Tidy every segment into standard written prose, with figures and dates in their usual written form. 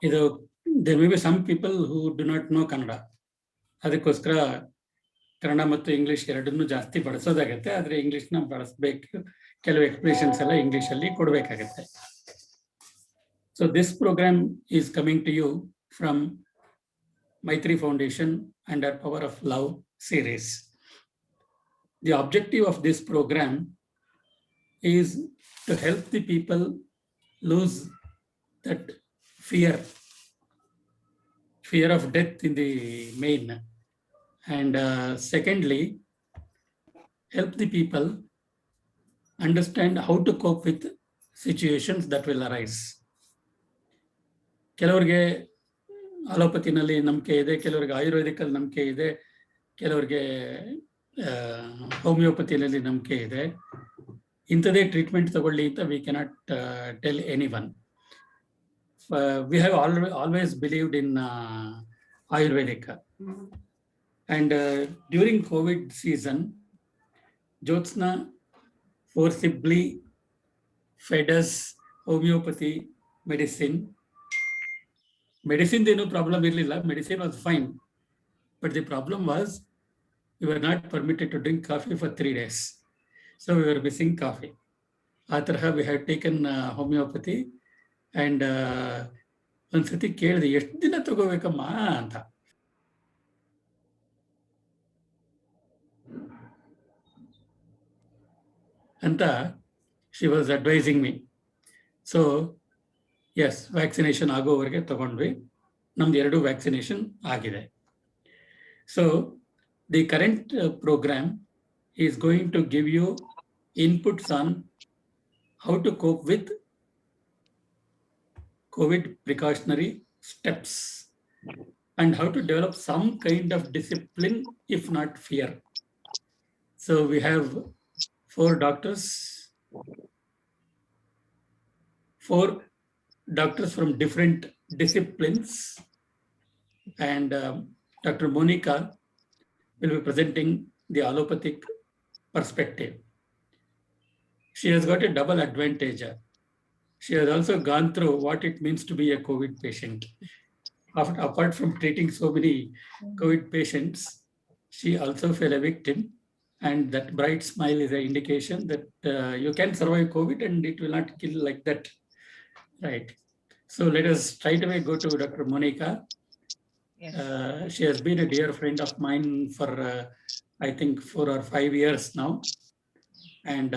ಇದು there may be some people who do not know Kannada. ಅದಕ್ಕೋಸ್ಕರ ಕನ್ನಡ ಮತ್ತು ಇಂಗ್ಲಿಷ್ ಎರಡನ್ನೂ ಜಾಸ್ತಿ ಬಳಸೋದಾಗತ್ತೆ. ಆದರೆ ಇಂಗ್ಲಿಷ್ನ ಬಳಸಬೇಕು, ಕೆಲವು ಎಕ್ಸ್ಪ್ರೆಷನ್ಸ್ ಎಲ್ಲ ಇಂಗ್ಲಿಷಲ್ಲಿ ಕೊಡಬೇಕಾಗತ್ತೆ. So this program is coming to you from Maitri Foundation under Power of Love series. The objective of this program is to help the people lose that fear of death in the main, and secondly, help the people understand how to cope with situations that will arise. ಕೆಲವರಿಗೆ ಅಲೋಪತಿನಲ್ಲಿ ನಂಬಿಕೆ ಇದೆ, ಕೆಲವರಿಗೆ ಆಯುರ್ವೇದಿಕಲ್ಲಿ ನಂಬಿಕೆ ಇದೆ, ಕೆಲವರಿಗೆ ಹೋಮಿಯೋಪತಿನಲ್ಲಿ ನಂಬಿಕೆ ಇದೆ. ಇಂಥದೇ ಟ್ರೀಟ್ಮೆಂಟ್ ತಗೊಳ್ಳಿ ಅಂತ we cannot tell any one. We have always believed in Ayurvedic. And during COVID season, Jyotsna forcibly fed us homeopathy medicine. Medicine, there no problem. Medicine was fine. But the problem was we were not permitted to drink coffee for 3 days. So we were missing coffee. After we had taken homeopathy. And ಒಂದ್ಸತಿ ಕೇಳಿದೆ, ಎಷ್ಟು ದಿನ ತಗೋಬೇಕಮ್ಮ ಅಂತ. she was advising me. So yes, vaccination ಆಗೋವರೆಗೆ ತಗೊಂಡ್ವಿ. ನಮ್ದು 2 vaccination ಆಗಿದೆ. So the current program is going to give you inputs on how to cope with COVID precautionary steps and how to develop some kind of discipline, if not fear. So we have 4 doctors from different disciplines, and Dr. Monica will be presenting the allopathic perspective. She has got a double advantage. She has also gone through what it means to be a COVID patient. Apart from treating so many COVID patients, she also fell a victim, and that bright smile is an indication that you can survive COVID and it will not kill like that, right? So let us straight away go to Dr. Monica. Yes. She has been a dear friend of mine for I think 4 or 5 years now. And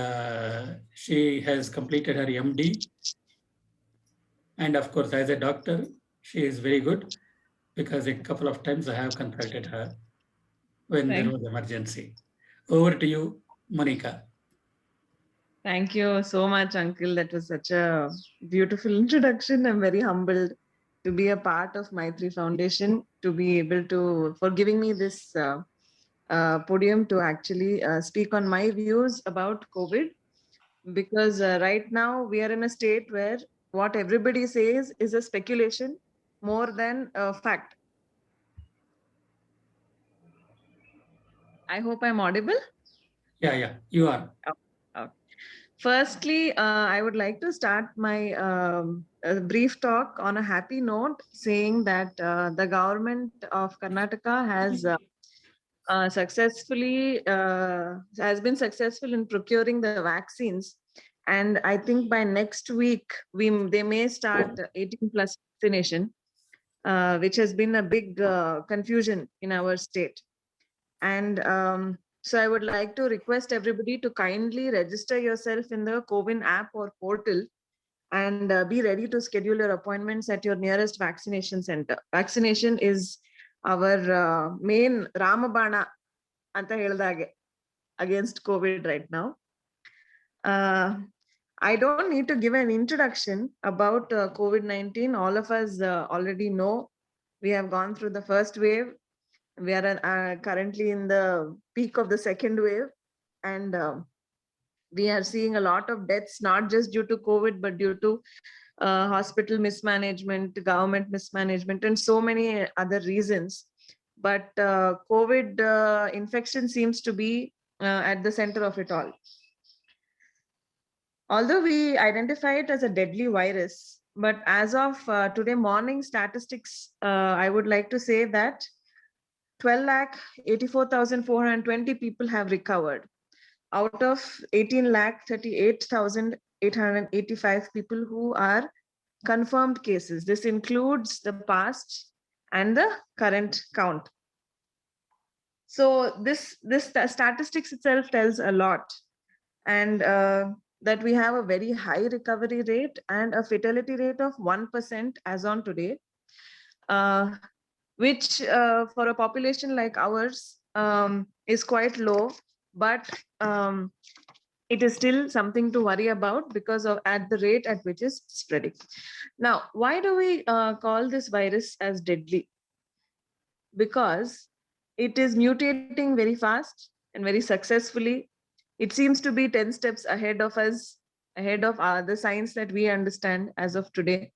she has completed her MD. And of course, as a doctor, she is very good, because a couple of times I have consulted her when there was emergency. Over to you, Monica. Thank you so much, Uncle. That was such a beautiful introduction. I'm very humbled to be a part of Maitri Foundation, to be able to, for giving me this podium to actually speak on my views about COVID, because right now we are in a state where what everybody says is a speculation more than a fact. I hope I'm audible. Yeah, you are. Okay. Firstly, I would like to start my brief talk on a happy note, saying that the government of Karnataka has been successful in procuring the vaccines, and I think by next week they may start 18+ vaccination, which has been a big confusion in our state. And so I would like to request everybody to kindly register yourself in the CoWIN app or portal, and be ready to schedule your appointments at your nearest vaccination center. Vaccination is our main Ramabana anta heldage against COVID right now. I don't need to give an introduction about COVID-19. All of us already know we have gone through the first wave. We are currently in the peak of the second wave, and we are seeing a lot of deaths, not just due to COVID, but due to hospital mismanagement, government mismanagement, and so many other reasons. But COVID infection seems to be at the center of it all. Although we identify it as a deadly virus, but as of today morning statistics, I would like to say that 12,84,420 people have recovered out of 18,38,885 people who are confirmed cases. This includes the past and the current count. So this statistics itself tells a lot, and that we have a very high recovery rate and a fatality rate of 1% as on today, which for a population like ours is quite low, but it is still something to worry about because of at the rate at which it's spreading. Now, why do we call this virus as deadly? Because it is mutating very fast and very successfully. It seems to be 10 steps ahead of us, ahead of the science that we understand as of today.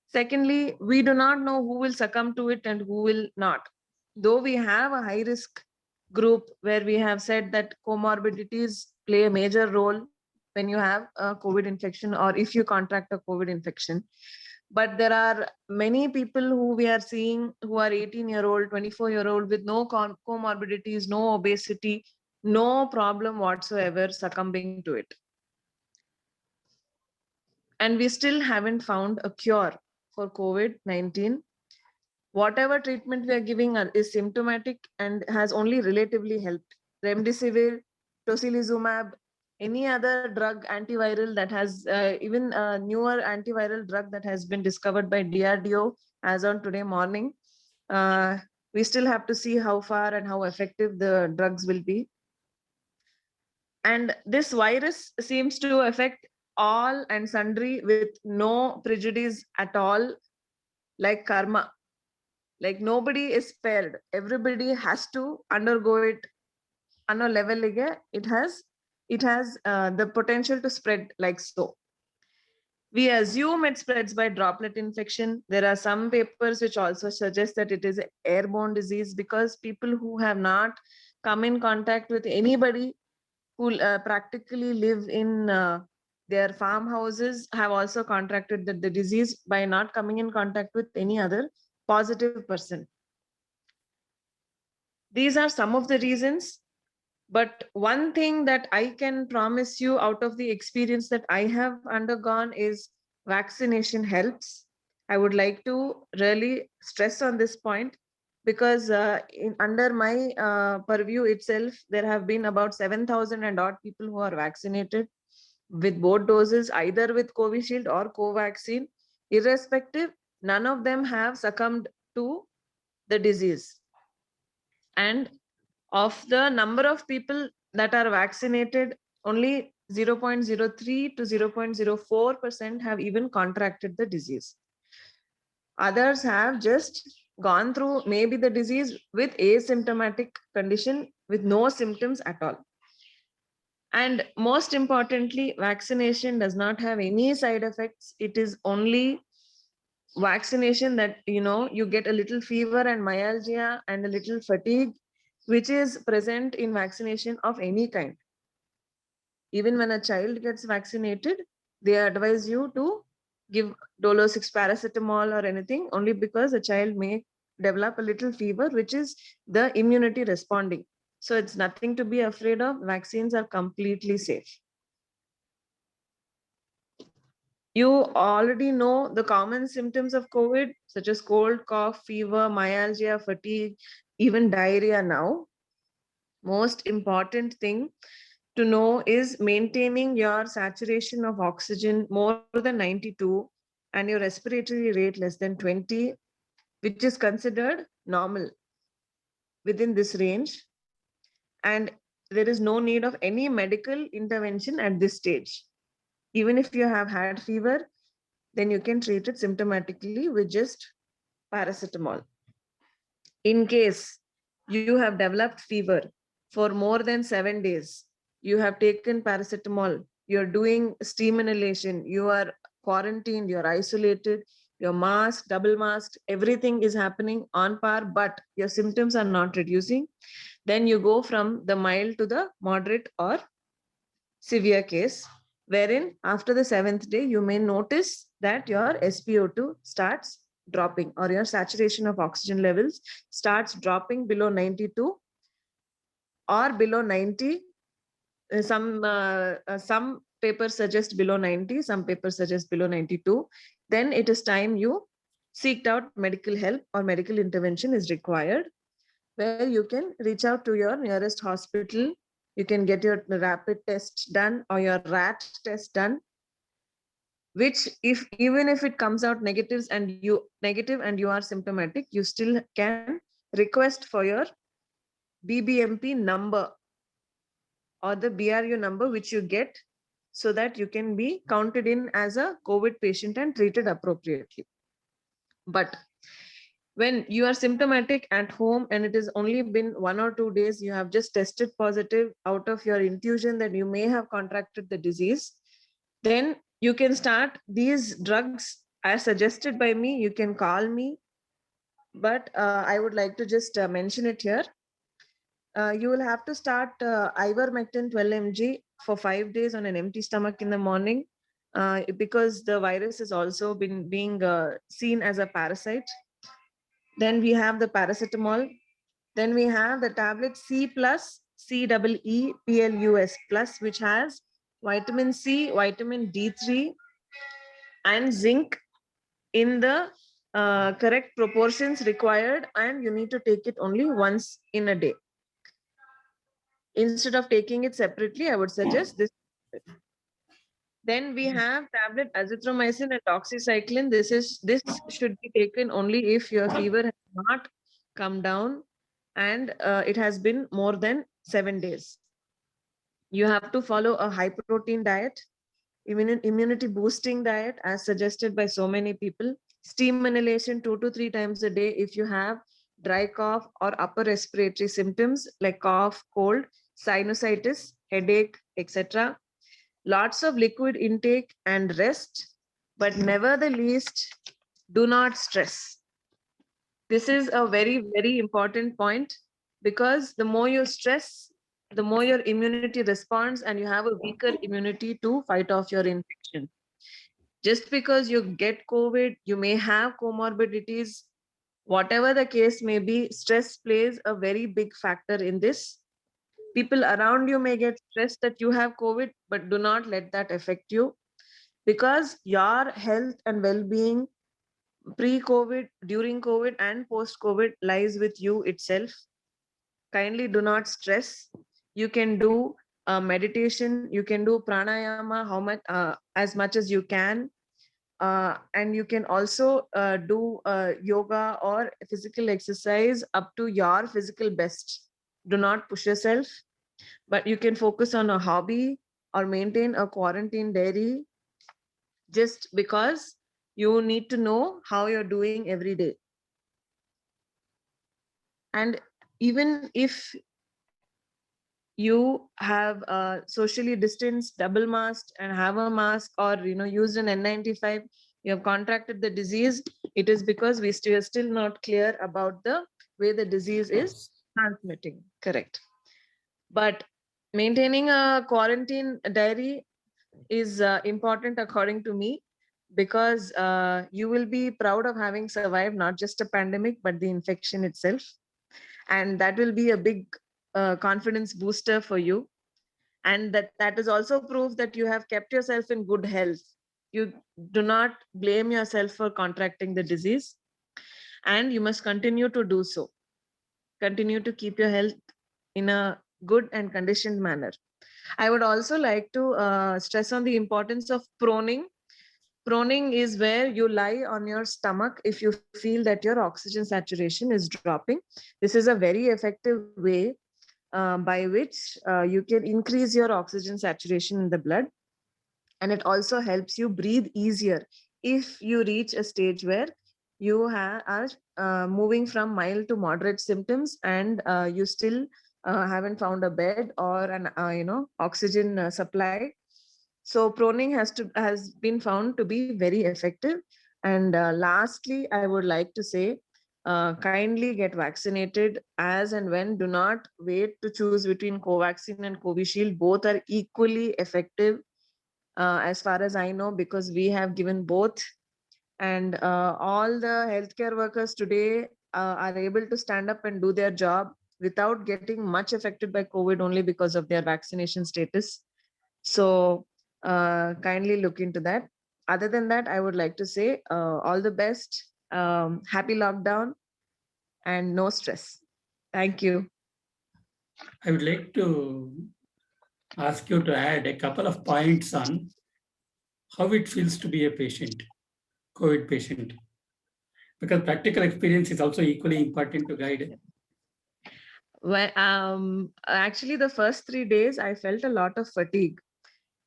Secondly, we do not know who will succumb to it and who will not. Though we have a high risk group where we have said that comorbidities play a major role when you have a COVID infection or if you contract a COVID infection. But there are many people who we are seeing who are 18-year-old, 24-year-old with no comorbidities, no obesity, no problem whatsoever succumbing to it. And we still haven't found a cure for COVID-19. Whatever treatment we are giving is symptomatic and has only relatively helped. Remdesivir, tocilizumab, any other drug antiviral that has even a newer antiviral drug that has been discovered by DRDO as on today morning. We still have to see how far and how effective the drugs will be. And this virus seems to affect all and sundry with no prejudice at all, like karma. Like nobody is spared. Everybody has to undergo it on a level. It has the potential to spread like so. We assume it spreads by droplet infection. There are some papers which also suggest that it is an airborne disease because people who have not come in contact with anybody who practically live in their farmhouses have also contracted the disease by not coming in contact with any other positive person. These are some of the reasons, but one thing that I can promise you out of the experience that I have undergone is vaccination helps. I would like to really stress on this point because under my purview itself, there have been about 7,000 and odd people who are vaccinated with both doses, either with Covishield or Covaxin. Irrespective, none of them have succumbed to the disease. And of the number of people that are vaccinated, only 0.03 to 0.04% have even contracted the disease. Others have just gone through maybe the disease with asymptomatic condition with no symptoms at all. And most importantly, vaccination does not have any side effects. It is only vaccination that, you get a little fever and myalgia and a little fatigue, which is present in vaccination of any kind. Even when a child gets vaccinated, they advise you to give Dolo 6 paracetamol or anything only because the child may develop a little fever, which is the immunity responding. So it's nothing to be afraid of. Vaccines are completely safe. You already know the common symptoms of COVID, such as cold, cough, fever, myalgia, fatigue, even diarrhea now. Most important thing to know is maintaining your saturation of oxygen more than 92 and your respiratory rate less than 20, which is considered normal within this range. And there is no need of any medical intervention at this stage. Even if you have had fever, then you can treat it symptomatically with just paracetamol. In case you have developed fever for more than 7 days, you have taken paracetamol, you're doing steam inhalation, you are quarantined, you're isolated, you're masked, double masked, everything is happening on par, but your symptoms are not reducing, then you go from the mild to the moderate or severe case. wherein after the 7th day, you may notice that your SpO2 starts dropping, or your saturation of oxygen levels starts dropping below 92 or below 90. Some papers suggest below 90, some papers suggest below 92. Then it is time you seeked out medical help, or medical intervention is required, where you can reach out to your nearest hospital. You can get your rapid test done or your rat test done, which, if even if it comes out negative and you are symptomatic, you still can request for your BBMP number or the BRU number, which you get, so that you can be counted in as a COVID patient and treated appropriately. But when you are symptomatic at home and it has only been 1 or 2 days, you have just tested positive out of your intuition that you may have contracted the disease, then you can start these drugs as suggested by me. You can call me, but I would like to just mention it here. You will have to start ivermectin 12 mg for 5 days on an empty stomach in the morning, because the virus is also being seen as a parasite. Then we have the paracetamol. Then we have the tablet C plus CEE PLUS plus, which has vitamin C, vitamin D3, and zinc in the correct proportions required, and you need to take it only once in a day. Instead of taking it separately, I would suggest this. Then we have tablet azithromycin and doxycycline. This should be taken only if your fever has not come down and it has been more than 7 days. You have to follow a high protein diet, immunity boosting diet as suggested by so many people. Steam inhalation 2 to 3 times a day if you have dry cough or upper respiratory symptoms like cough, cold, sinusitis, headache, etc. Lots of liquid intake and rest, but never the least, do not stress. This is a very, very important point, because the more you stress, the more your immunity responds and you have a weaker immunity to fight off your infection. Just because you get COVID, you may have comorbidities. Whatever the case may be, stress plays a very big factor in this. People around you may get stressed that you have COVID, but do not let that affect you, because your health and well-being pre-COVID, during COVID, and post-COVID lies with you itself. Kindly do not stress. You can do meditation, you can do pranayama as much as you can. And you can also do yoga or physical exercise up to your physical best. Do not push yourself, but you can focus on a hobby or maintain a quarantine diary, just because you need to know how you're doing every day. And even if you have socially distanced, double masked, and have a mask, or used an N95, you have contracted the disease, it is because we are still not clear about the way the disease is transmitting. Correct. But maintaining a quarantine diary is important according to me, because you will be proud of having survived not just a pandemic but the infection itself, and that will be a big confidence booster for you. And that is also proof that you have kept yourself in good health. You do not blame yourself for contracting the disease, and you must continue to do so. Continue to keep your health in a good and conditioned manner. I would also like to stress on the importance of proning. Proning is where you lie on your stomach if you feel that your oxygen saturation is dropping. This is a very effective way by which you can increase your oxygen saturation in the blood. And it also helps you breathe easier if you reach a stage where you are moving from mild to moderate symptoms, and you still haven't found a bed or an oxygen supply. So proning has been found to be very effective. And lastly, I would like to say, kindly get vaccinated as and when. Do not wait to choose between Covaxin and Covishield. Both are equally effective. as far as I know, because we have given both. And all the healthcare workers today are able to stand up and do their job without getting much affected by COVID only because of their vaccination status. So kindly look into that. Other than that, I would like to say all the best, happy lockdown, and no stress. Thank you. I would like to ask you to add a couple of points on how it feels to be a patient, COVID patient, because practical experience is also equally important to guide. Well, actually, the first 3 days, I felt a lot of fatigue.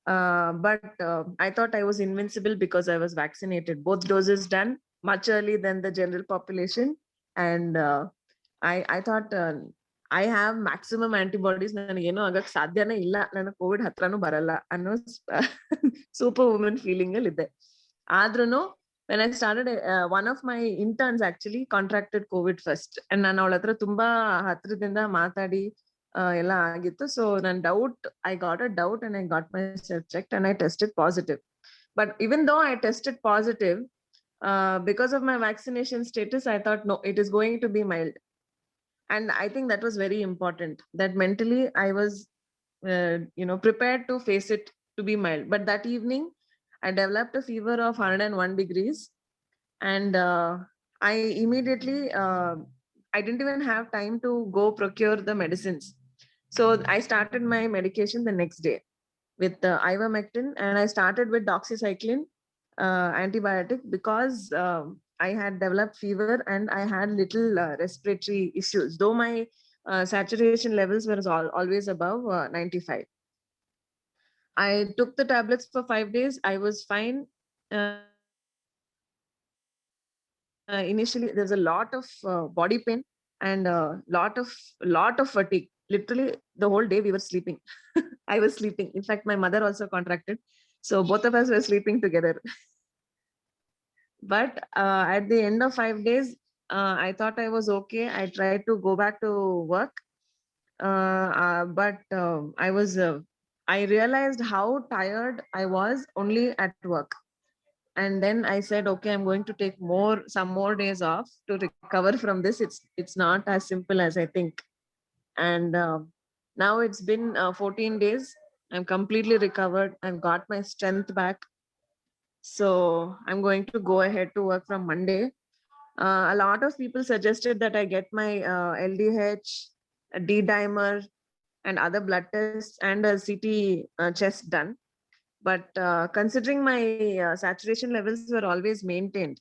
But I thought I was invincible because I was vaccinated, both doses done much early than the general population. And I thought I have maximum antibodies. ನನಗೇನು ಆಗಕ್ ಸಾಧ್ಯನೇ ಇಲ್ಲ, ನನಗೆ Covid ಹತ್ರನೂ ಬರಲ್ಲ ಅನ್ನೋ super woman feeling ಅಲ್ಲಿ ಇದ್ದೆ. ಆದ್ರೂ when I started, one of my interns actually contracted COVID first, and ನಾನು ಅವಳ ಹತ್ರ ತುಂಬಾ ಹತ್ರದಿಂದ ಮಾತಾಡಿ ಎಲ್ಲ ಆಗಿತ್ತು. ಸೊ ನನ್ನ doubt, I got a doubt and I got myself checked and I tested positive. But even though I tested positive, because of my vaccination status, I thought, no, it is going to be mild. And I think that was very important, that mentally I was prepared to face it to be mild. But that evening I developed a fever of 101 degrees, and I immediately I didn't even have time to go procure the medicines. So I started my medication the next day with ivermectin, and I started with doxycycline antibiotic because I had developed fever and I had little respiratory issues, though my saturation levels were always above 95. I took the tablets for 5 days. I was fine. Initially there was a lot of body pain and lot of fatigue. Literally the whole day we were sleeping. I was sleeping. In fact, my mother also contracted, so both of us were sleeping together. But at the end of 5 days, I thought I was okay. I tried to go back to work, but I realized how tired I was only at work. And then I said, okay, I'm going to take some more days off to recover from this. It's not as simple as I think. And now it's been 14 days. I'm completely recovered. I've got my strength back. So I'm going to go ahead to work from Monday. A lot of people suggested that I get my LDH, a D-dimer, and other blood tests and a CT chest done. But considering my saturation levels were always maintained,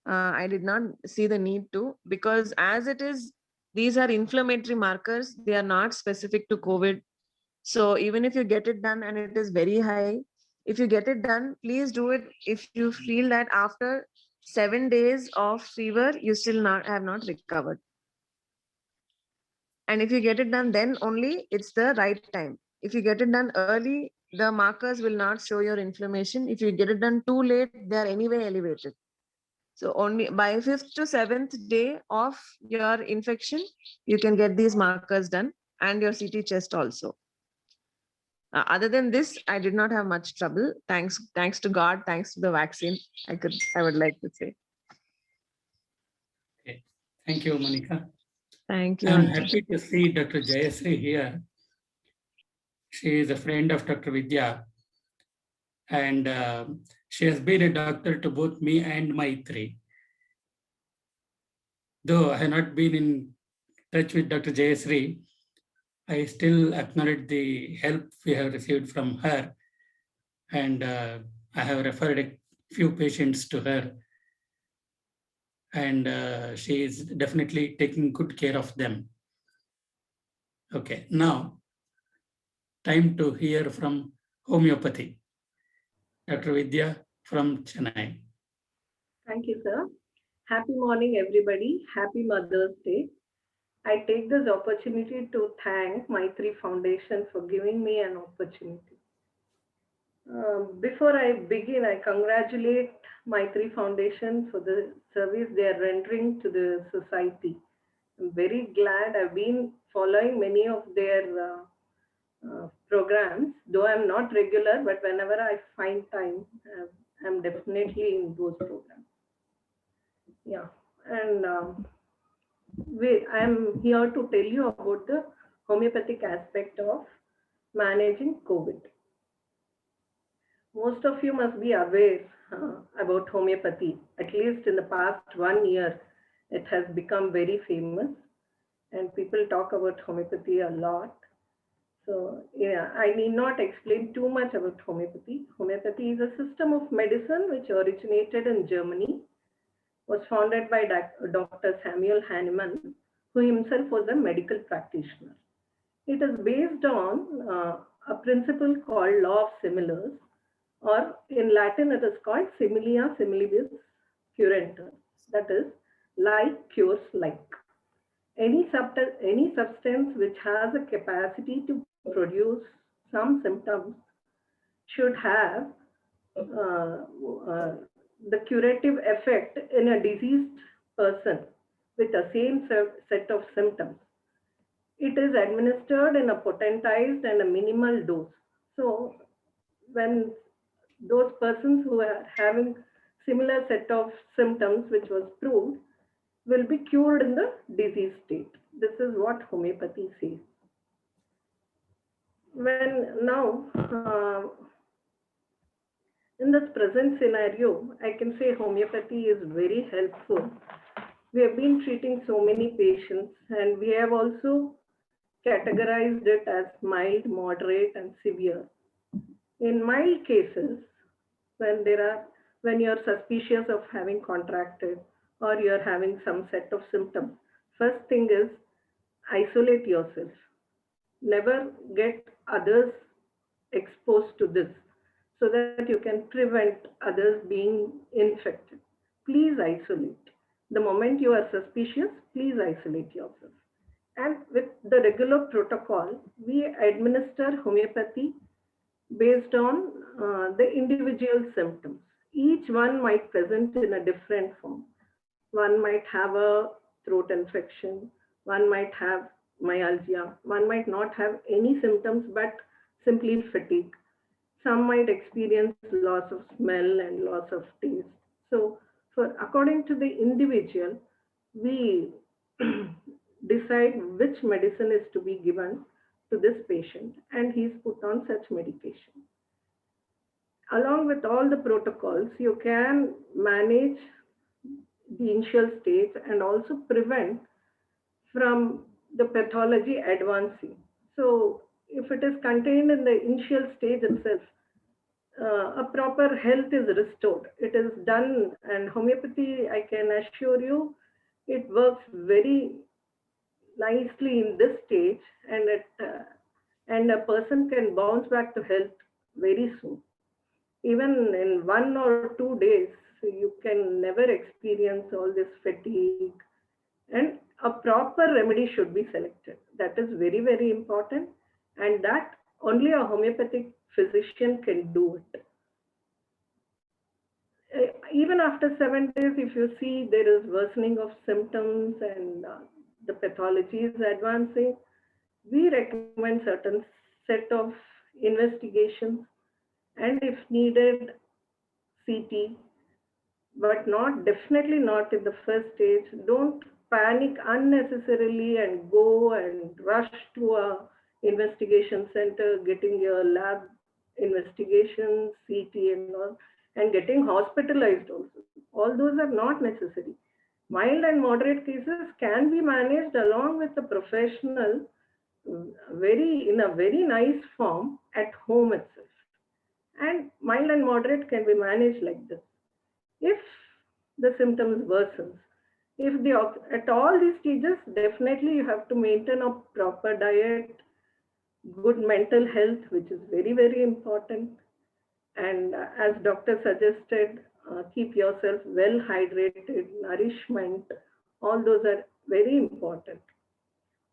I did not see the need to, because as it is, these are inflammatory markers. They are not specific to COVID. So even if you get it done and it is very high, if you get it done, please do it if you feel that after 7 days of fever, you still have not recovered. And if you get it done, then only it's the right time. If you get it done early, the markers will not show your inflammation. If you get it done too late, they are anyway elevated. So only by 5th to 7th day of your infection, you can get these markers done and your CT chest also. Other than this, I did not have much trouble. Thanks to God, thanks to the vaccine, I would like to say. Okay. Thank you, Monica. Thank you. I'm happy to see Dr. Jayasri here. She is a friend of Dr. Vidya, and she has been a doctor to both me and Maitri. Though I have not been in touch with Dr. Jayasri, I still acknowledge the help we have received from her, and I have referred a few patients to her, and she is definitely taking good care of them. Okay, now time to hear from homeopathy. Dr. Vidya from Chennai. Thank you, sir. Happy morning, everybody. Happy Mother's Day. I take this opportunity to thank Maitri Foundation for giving me an opportunity. Before I begin, I congratulate Maitri Foundation for the service they are rendering to the society. I'm very glad. I've been following many of their programs, though I'm not regular, but whenever I find time, I'm definitely in those programs. Yeah, and I'm here to tell you about the homeopathic aspect of managing COVID. Most of you must be aware about homeopathy. At least in the past 1 year, it has become very famous, and people talk about homeopathy a lot. So, yeah, I need not explain too much about homeopathy. Homeopathy is a system of medicine which originated in Germany, was founded by Dr. Samuel Hahnemann, who himself was a medical practitioner. It is based on a principle called law of similars, or in Latin it is called similia similibus curantur. That is, like cures like. Any substance which has a capacity to produce some symptoms should have the curative effect in a diseased person with the same set of symptoms. It is administered in a potentized and a minimal dose. So when those persons who are having similar set of symptoms which was proved will be cured in the disease state. This is what homeopathy says. When now in this present scenario, I can say homeopathy is very helpful. We have been treating so many patients, and we have also categorized it as mild, moderate, and severe. In mild cases, when you're suspicious of having contracted or you're having some set of symptoms, first thing is isolate yourself. Never get others exposed to this so that you can prevent others being infected. Please isolate. The moment you are suspicious, please isolate yourself. And with the regular protocol, we administer homeopathy based on the individual symptoms. Each one might present in a different form. One might have a throat infection, one might have myalgia, one might not have any symptoms but simply fatigue. Some might experience loss of smell and loss of taste. So, according to the individual, we decide which medicine is to be given to this patient, and he's put on such medication. Along with all the protocols, you can manage the initial stage and also prevent from the pathology advancing. So, if it is contained in the initial stage itself, a proper health is restored. It is done, and homeopathy, I can assure you, it works very nicely in this stage, and a person can bounce back to health very soon. Even in 1 or 2 days, you can never experience all this fatigue, and a proper remedy should be selected. That is very, very important, and that only a homeopathic physician can do it. Even after 7 days, if you see there is worsening of symptoms and the pathology is advancing, we recommend certain set of investigations, and if needed, CT, but definitely not in the first stage. Don't panic unnecessarily and go and rush to a investigation center, getting your lab investigations, CT and all, and getting hospitalized also. All those are not necessary. Mild and moderate cases can be managed along with a professional in a very nice form at home itself. And mild and moderate can be managed like this. If the symptoms worsens, if the at all these stages, definitely you have to maintain a proper diet, good mental health, which is very, very important. And as doctor suggested, keep yourself well hydrated, nourishment, all those are very important.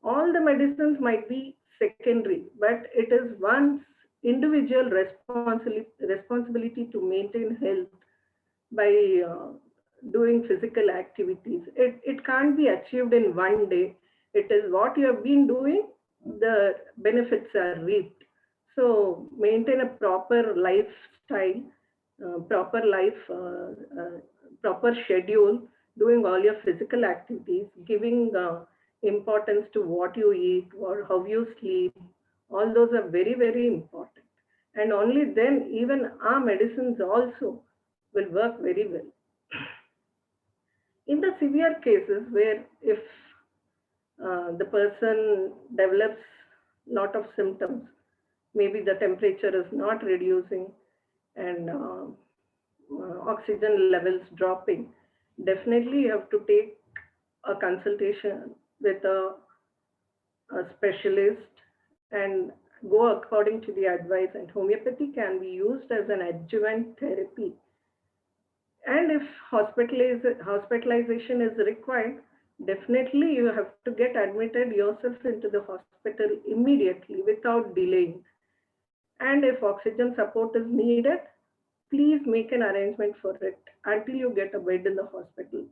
All the medicines might be secondary, but it is one's individual responsibility to maintain health by doing physical activities. It can't be achieved in one day. It is what you have been doing the benefits are reaped. So maintain a proper lifestyle, proper life, proper schedule, doing all your physical activities, giving importance to what you eat or how you sleep. All those are very, very important. And only then even our medicines also will work very well. In the severe cases where if the person develops lot of symptoms, maybe the temperature is not reducing and oxygen levels dropping, definitely you have to take a consultation with a specialist and go according to the advice. And homeopathy can be used as an adjuvant therapy. And if hospitalization is required, definitely you have to get admitted yourself into the hospital immediately without delaying. And if oxygen support is needed, please make an arrangement for it until you get a bed in the hospital.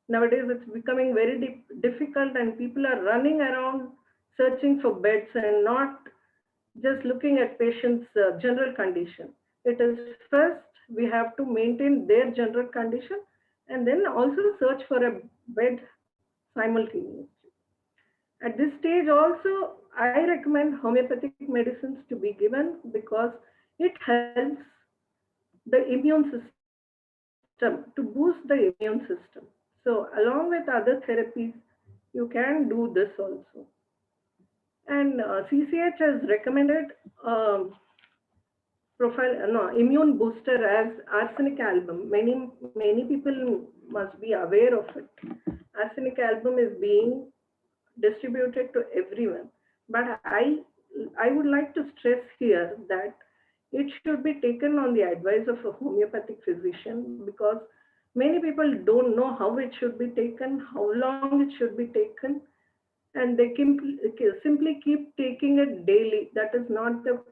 Nowadays, it's becoming very difficult, and people are running around searching for beds and not just looking at patients' general condition. It is first we have to maintain their general condition and then also search for a bed simultaneously. At this stage also, I recommend homeopathic medicines to be given because it helps the immune system to boost the immune system. So along with other therapies, you can do this also. And CCH has recommended immune booster as arsenic album. Many people must be aware of it. Arsenic album is being distributed to everyone, but I would like to stress here that it should be taken on the advice of a homeopathic physician, because many people don't know how it should be taken, how long it should be taken, and they simply keep taking it daily. That is not the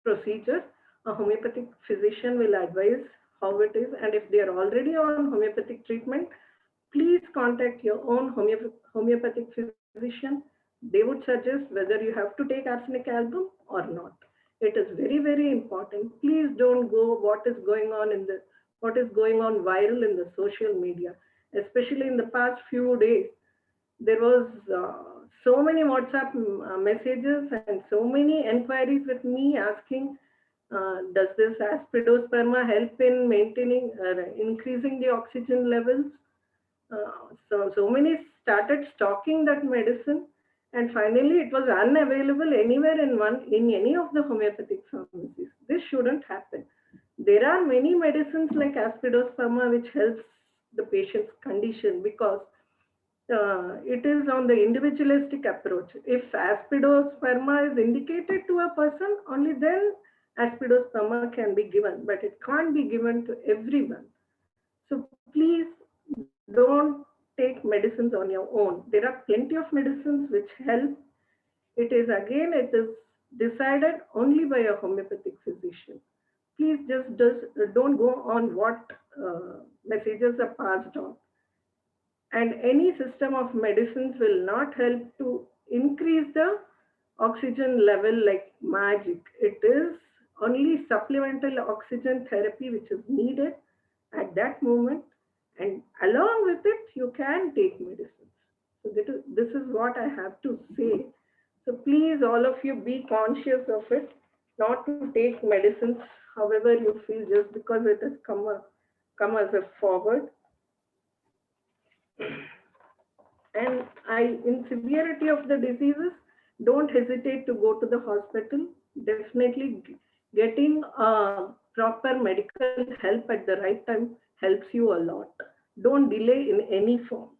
procedure. A homeopathic physician will advise how it is, and if they are already on homeopathic treatment, please contact your own homeopathic physician. They would suggest whether you have to take arsenic album or not. It is very, very important. Please don't go what is going on viral in the social media, especially in the past few days. There was so many WhatsApp messages and so many inquiries with me asking, does this aspidosperma help in maintaining, increasing the oxygen levels? So many started stocking that medicine, and finally it was unavailable anywhere in any of the homeopathic pharmacies. This shouldn't happen. There are many medicines like aspidosperma which helps the patient's condition because it is on the individualistic approach. If aspidosperma is indicated to a person, only then aspidosperma can be given, but it can't be given to everyone. So please don't take medicines on your own. There are plenty of medicines which help. It is decided only by a homeopathic physician. Please don't go on what messages are passed on. And any system of medicines will not help to increase the oxygen level like magic. It is only supplemental oxygen therapy which is needed at that moment, and along with it you can take medicines. So this is what I have to say. So please, all of you, be conscious of it, not to take medicines however you feel just because it has come as a forward. And in severity of the diseases, don't hesitate to go to the hospital. Definitely getting proper medical help at the right time helps you a lot. Don't delay in any form.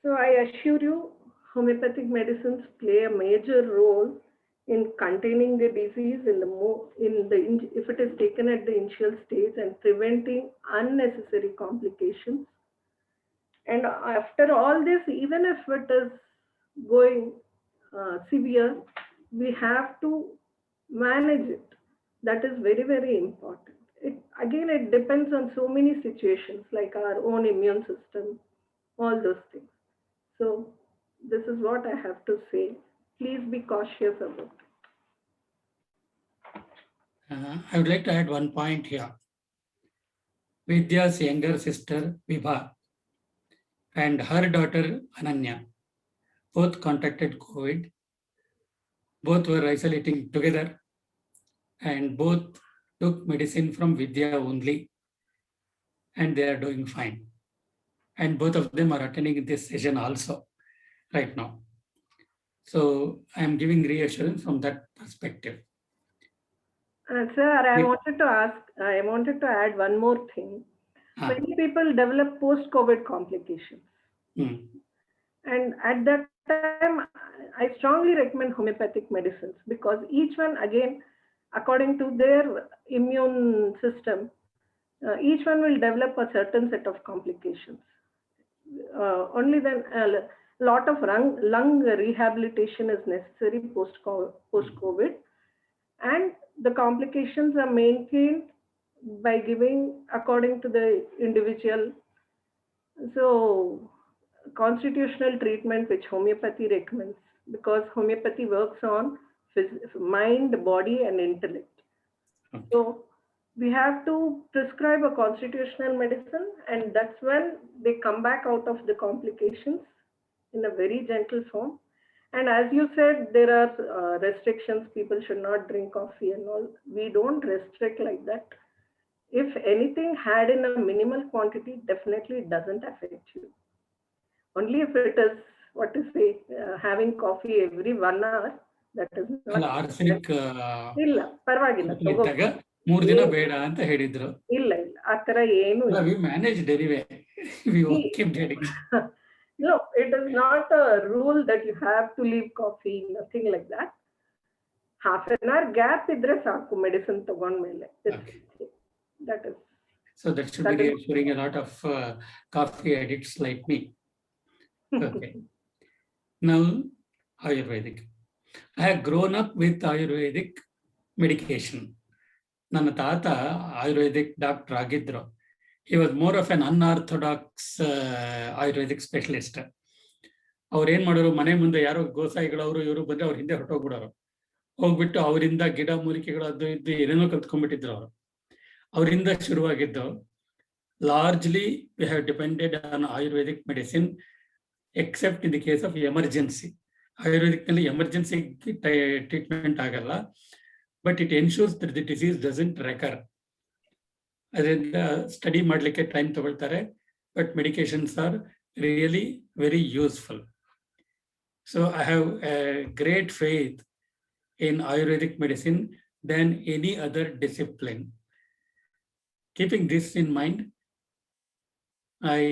So I assure you, homeopathic medicines play a major role in containing the disease if it is taken at the initial stage and preventing unnecessary complications. And after all this, even if it is going severe, we have to manage it. That is very, very important. It depends on so many situations like our own immune system, all those things. So This is what I have to say. Please be cautious about it. I would like to add one point here. Vidya's younger sister, Vibha, and her daughter, Ananya, both contracted COVID. Both were isolating together and both took medicine from Vidya only, and they are doing fine. And both of them are attending this session also right now. So I am giving reassurance from that perspective. Sir, I Yeah. wanted to add one more thing. Ah. Many people develop post-COVID complications. Hmm. And at that time, I strongly recommend homeopathic medicines because each one, again, according to their immune system, each one will develop a certain set of complications. Only then a lot of lung rehabilitation is necessary post-COVID, and the complications are maintained by giving according to the individual. So constitutional treatment which homeopathy recommends, because homeopathy works on mind, body and intellect. Okay. So we have to prescribe a constitutional medicine, and that's when they come back out of the complications in a very gentle form. And as you said, there are restrictions. People should not drink coffee and all. We don't restrict like that. If anything had in a minimal quantity, definitely it doesn't affect you. Only if it is, what to say, having coffee every 1 hour, that is ಅಲ್ಲ not. Arsenic ಇಲ್ಲ ಪರವಾಗಿಲ್ಲ ಇದ್ದಾಗ 3 ದಿನ ಬೇಡ ಅಂತ ಹೇಳಿದ್ರು. ಇಲ್ಲ ಇಲ್ಲ ಆ ತರ ಏನು ಅಲ್ಲ, we managed anyway. We kept getting. No, it is not a rule that you have to leave coffee, nothing like that. Half an hour gap idre saaku medicine ತಗೊಂಡ್ಮೇಲೆ. Okay. That is. So that should be reassuring a lot of coffee addicts like me. Okay. Now, Ayurvedic. I have grown up with Ayurvedic medication. ನನ್ನ ತಾತ Ayurvedic doctor ಆಗಿದ್ರು. He was more of an unorthodox Ayurvedic specialist. ಅವ್ರು ಏನ್ ಮಾಡೋರು, ಮನೆ ಮುಂದೆ ಯಾರೋ ಗೋಸಾಯಿಗಳವರು ಇವರು ಬಂದ್ರೆ ಅವ್ರ ಹಿಂದೆ ಹೊರಟೋಗ್ಬಿಡೋರು. ಹೋಗ್ಬಿಟ್ಟು ಅವರಿಂದ ಗಿಡ ಮೂಲಿಕೆಗಳು ಅದು ಇದು ಏನೇನೋ ಕಲ್ತ್ಕೊಂಡ್ಬಿಟ್ಟಿದ್ರು ಅವರು. ಅವರಿಂದ ಶುರುವಾಗಿದ್ದು largely we have depended on Ayurvedic medicine except in the case of emergency. ಆಯುರ್ವೇದಿಕ್ನಲ್ಲಿ ಎಮರ್ಜೆನ್ಸಿ ಟ್ರೀಟ್ಮೆಂಟ್ ಆಗಲ್ಲ, but it ensures that the disease doesn't recur. ಅದರಿಂದ ಸ್ಟಡಿ ಮಾಡಲಿಕ್ಕೆ ಟೈಮ್ ತಗೊಳ್ತಾರೆ, but medications are really very useful. So I have a great faith in Ayurvedic medicine than any other discipline. Keeping this in mind, I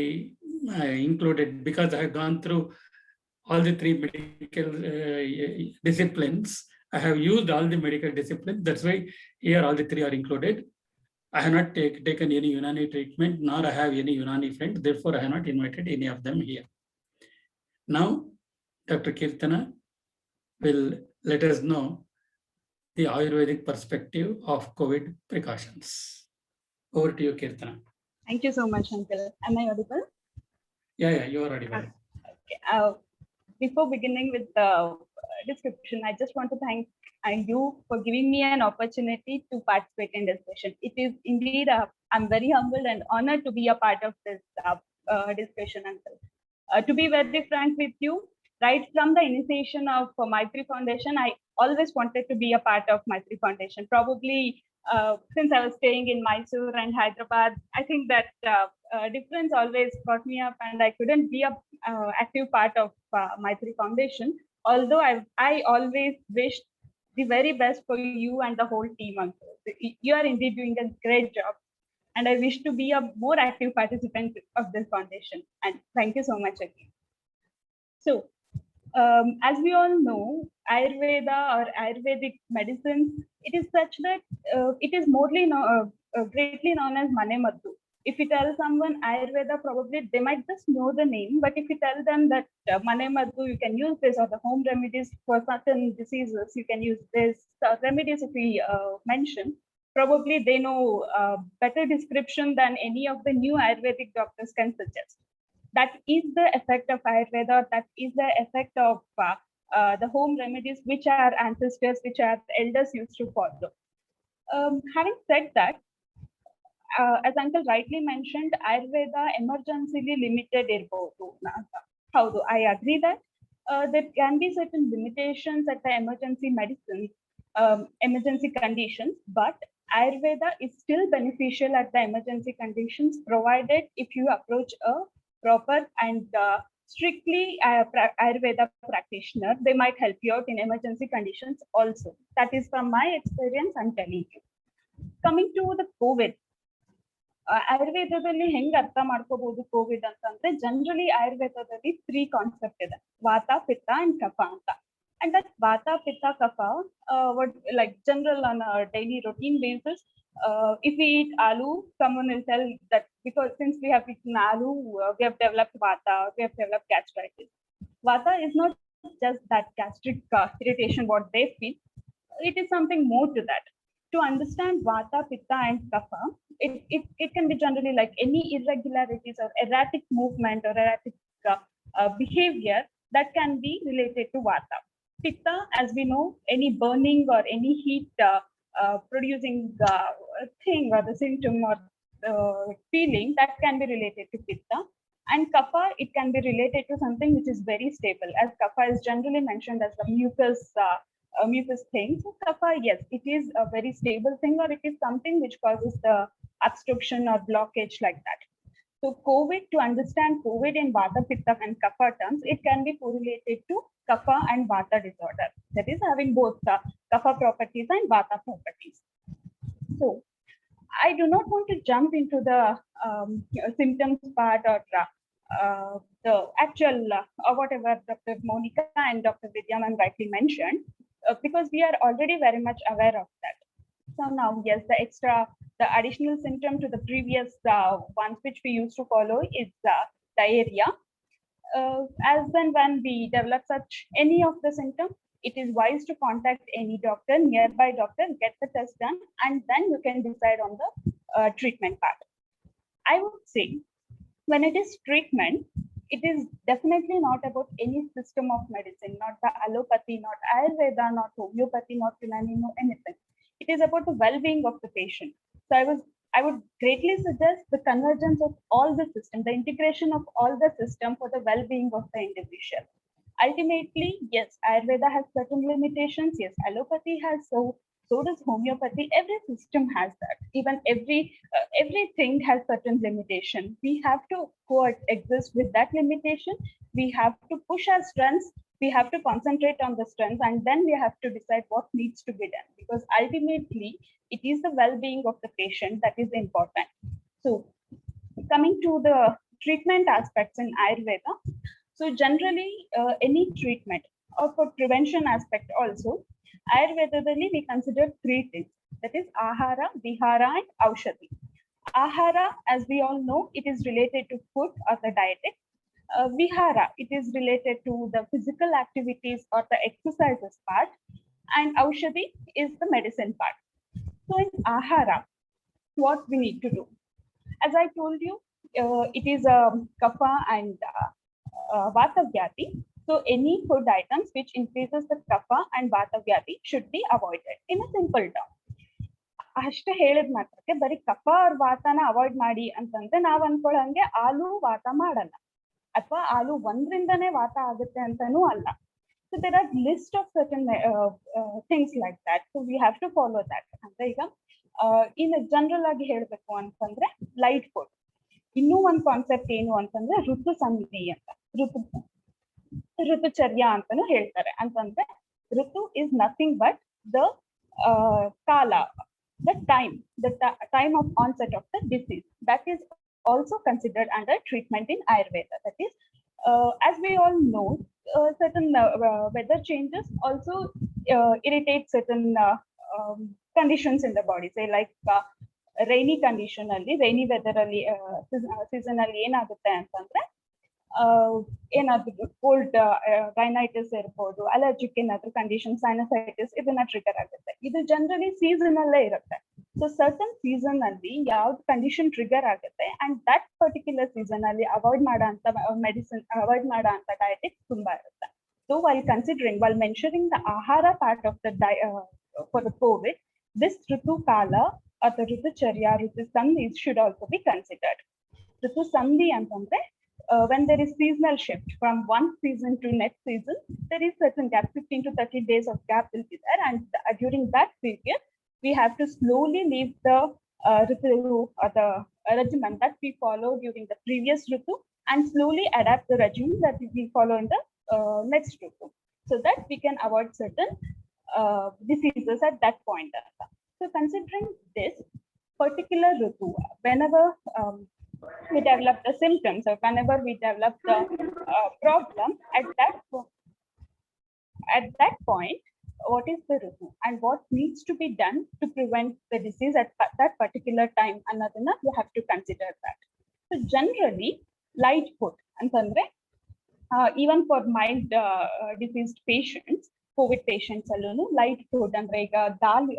included, because I have gone through all the 3 medical disciplines. I have used all the medical disciplines. That's why here all the 3 are included. I have not taken any Unani treatment, nor I have any Unani friend. Therefore, I have not invited any of them here. Now, Dr. Kirtana will let us know the Ayurvedic perspective of COVID precautions. Over to you, Kirtana. Thank you so much, Uncle. Am I audible? Yeah, you are audible. Okay. Before beginning with the description, I just want to thank you for giving me an opportunity to participate in this session. It is indeed, I'm very humbled and honored to be a part of this discussion, Uncle. To be very frank with you, right from the initiation of Maitri Foundation, I always wanted to be a part of Maitri Foundation. Probably since I was staying in Mysore and Hyderabad, I think that difference always got me up, and I couldn't be an active part of Maitri Foundation. Although I always wished the very best for you and the whole team, Uncle. You are indeed doing a great job, and I wish to be a more active participant of this foundation. And thank you so much again. So, as we all know, Ayurveda or Ayurvedic medicine, it is such that it is greatly known as Mane Madhu. If you tell someone Ayurveda, probably they might just know the name, but if you tell them that Mane Madhu, you can use this, or the home remedies for certain diseases, you can use this. The remedies, if we mention, probably they know better description than any of the new Ayurvedic doctors can suggest. that is the effect of Ayurveda, that is the effect of the home remedies which our ancestors, which our elders used to follow. Having said that, as Uncle rightly mentioned, Ayurveda emergency limited irbodu. Haudu, I agree that there can be certain limitations at the emergency medicine, emergency conditions, but Ayurveda is still beneficial at the emergency conditions, provided if you approach a proper and strictly Ayurveda practitioner, they might help you out in emergency conditions also. That is from my experience, I'm telling you. Coming to the COVID, ಆಯುರ್ವೇದದಲ್ಲಿ ಹೆಂಗ್ ಅರ್ಥ ಮಾಡ್ಕೋಬಹುದು Covid ಅಂತಂದ್ರೆ, generally ಆಯುರ್ವೇದದಲ್ಲಿ 3 concept ಇದೆ, ವಾತ, ಪಿತ್ತ and ಕಫ ಅಂತ. And that vata, pitta, kapha, what like general on a daily routine basis, if we eat aloo, someone will tell that because since we have eaten aloo, we have developed vata, we have developed gastritis. Vata is not just that gastric irritation what they feel, it is something more to that. To understand vata, pitta and kapha, it can be generally like any irregularities or erratic movement or erratic behavior that can be related to vata. Pitta, as we know, any burning or any heat producing thing or the symptom or feeling that can be related to pitta. And kapha, it can be related to something which is very stable, as kapha is generally mentioned as the mucus thing. So kapha, yes, it is a very stable thing, or it is something which causes the obstruction or blockage like that. So COVID, to understand COVID in vata, pitta and kapha terms, it can be correlated to kapha and vata disorder, that is having both kapha properties and vata properties. So I do not want to jump into the symptoms part or the actual whatever Dr. Monica and Dr. Vidyaman rightly mentioned, because we are already very much aware of that. So now, yes, the additional symptom to the previous ones which we used to follow is diarrhea. As and when we develop such any of the symptoms, it is wise to contact any doctor, nearby doctor, get the test done, and then you can decide on the treatment part. I would say when it is treatment, it is definitely not about any system of medicine, not the allopathy, not Ayurveda, not homeopathy, not Unani, no anything. It is about the well-being of the patient. So I would greatly suggest the convergence of all the system, the integration of all the system for the well-being of the individual. Ultimately, yes, Ayurveda has certain limitations. Yes, allopathy has, so does homeopathy. Every system has that. Even everything has certain limitation. We have to coexist with that limitation. We have to push our strengths. We have to concentrate on the strengths, and then we have to decide what needs to be done, because ultimately it is the well-being of the patient that is important. So coming to the treatment aspects in Ayurveda, so generally any treatment or for prevention aspect also, Ayurveda we consider 3 things, that is ahara, vihara and aushadhi. Ahara, as we all know, it is related to food or the dietetic. Vihara, it is related to the physical activities or the exercises part, and aushadhi is the medicine part. So in ahara, what we need to do, as I told you, it is kapha and vata vyati. So any food items which increases the kapha and vata vyati should be avoided. In a simple term, ಅಷ್ಟೇ ಹೇಳಿದ ಮಾತ್ರಕ್ಕೆ ಬರೀ ಕಫ ಅವ್ರ ವಾತಾನ avoid ಮಾಡಿ ಅಂತಂದ್ರೆ ನಾವ್ ಅನ್ಕೊಳ್ಳಂಗೆ ಹಾಲು ವಾತ ಮಾಡಲ್ಲ, ಅಥವಾ ಹಾಲು ಒಂದ್ರಿಂದನೇ ವಾತ ಆಗುತ್ತೆ ಅಂತಾನೂ ಅಲ್ಲ. So there are list of certain things like that. So we have to follow that. ಅಂದ್ರೆ ಈಗ ಇನ್ನು ಜನರಲ್ ಆಗಿ ಹೇಳ್ಬೇಕು ಅಂತಂದ್ರೆ ಲೈಟ್ ಫುಡ್. ಇನ್ನೂ ಒಂದು ಕಾನ್ಸೆಪ್ಟ್ ಏನು ಅಂತಂದ್ರೆ ಋತು ಸಂಧಿ ಅಂತ, ಋತುಚರ್ಯ ಅಂತಾನು ಹೇಳ್ತಾರೆ. ಅಂತಂದ್ರೆ ಋತು is nothing but the kala, the time of onset of the disease. That is also considered under treatment in Ayurveda. That is, as we all know, certain weather changes also irritate certain conditions in the body. Say like rainy condition alli, rainy weather alli, season alli ಏನಾಗುತ್ತೆ ಅಂತಂದ್ರೆ ಏನಾದ್ರು cold rhinitis ಇರ್ಬೋದು, allergic ಏನಾದ್ರು condition, sinusitis ಇದನ್ನ trigger ಆಗುತ್ತೆ. ಇದು generally season ಅಲ್ಲೇ ಇರುತ್ತೆ. ಸೊ ಸರ್ಟನ್ ಸೀಸನ್ ಅಲ್ಲಿ ಯಾವ್ದು ಕಂಡೀಷನ್ ಟ್ರಿಗರ್ ಆಗುತ್ತೆ ಅಂಡ್ ದಟ್ ಪರ್ಟಿಕ್ಯುಲರ್ ಸೀಸನ್ ಅಲ್ಲಿ ಅವಾಯ್ಡ್ ಮಾಡೋ ಅಂತ ಮೆಡಿಸಿನ್, ಅವಾಯ್ಡ್ ಮಾಡೋ ಅಂತ ಡಯಟಿಕ್ಸ್ ತುಂಬಾ ಇರುತ್ತೆ. So while mentioning the ahara part of the for the COVID, this ritu kala or the ritu charya, ritu sandhi should also be considered. Ritu sandhi antandre when there is seasonal shift from one season to next season, there is certain gap, 15 to 30 days of gap will be there, and during that period we have to slowly leave the ritu or the regimen that we follow during the previous ritu and slowly adapt the regimen that we follow in the next ritu, so that we can avoid certain diseases at that point. So considering this particular ritu, whenever we develop the symptoms or whenever we develop the problem, at that point, what is the ritu and what needs to be done to prevent the disease at that particular time, another you have to consider that. So generally light food antandre even for mild diseased patients, COVID patients alone, light food ಅಂದ್ರೆ ಈಗ ದಾಲ್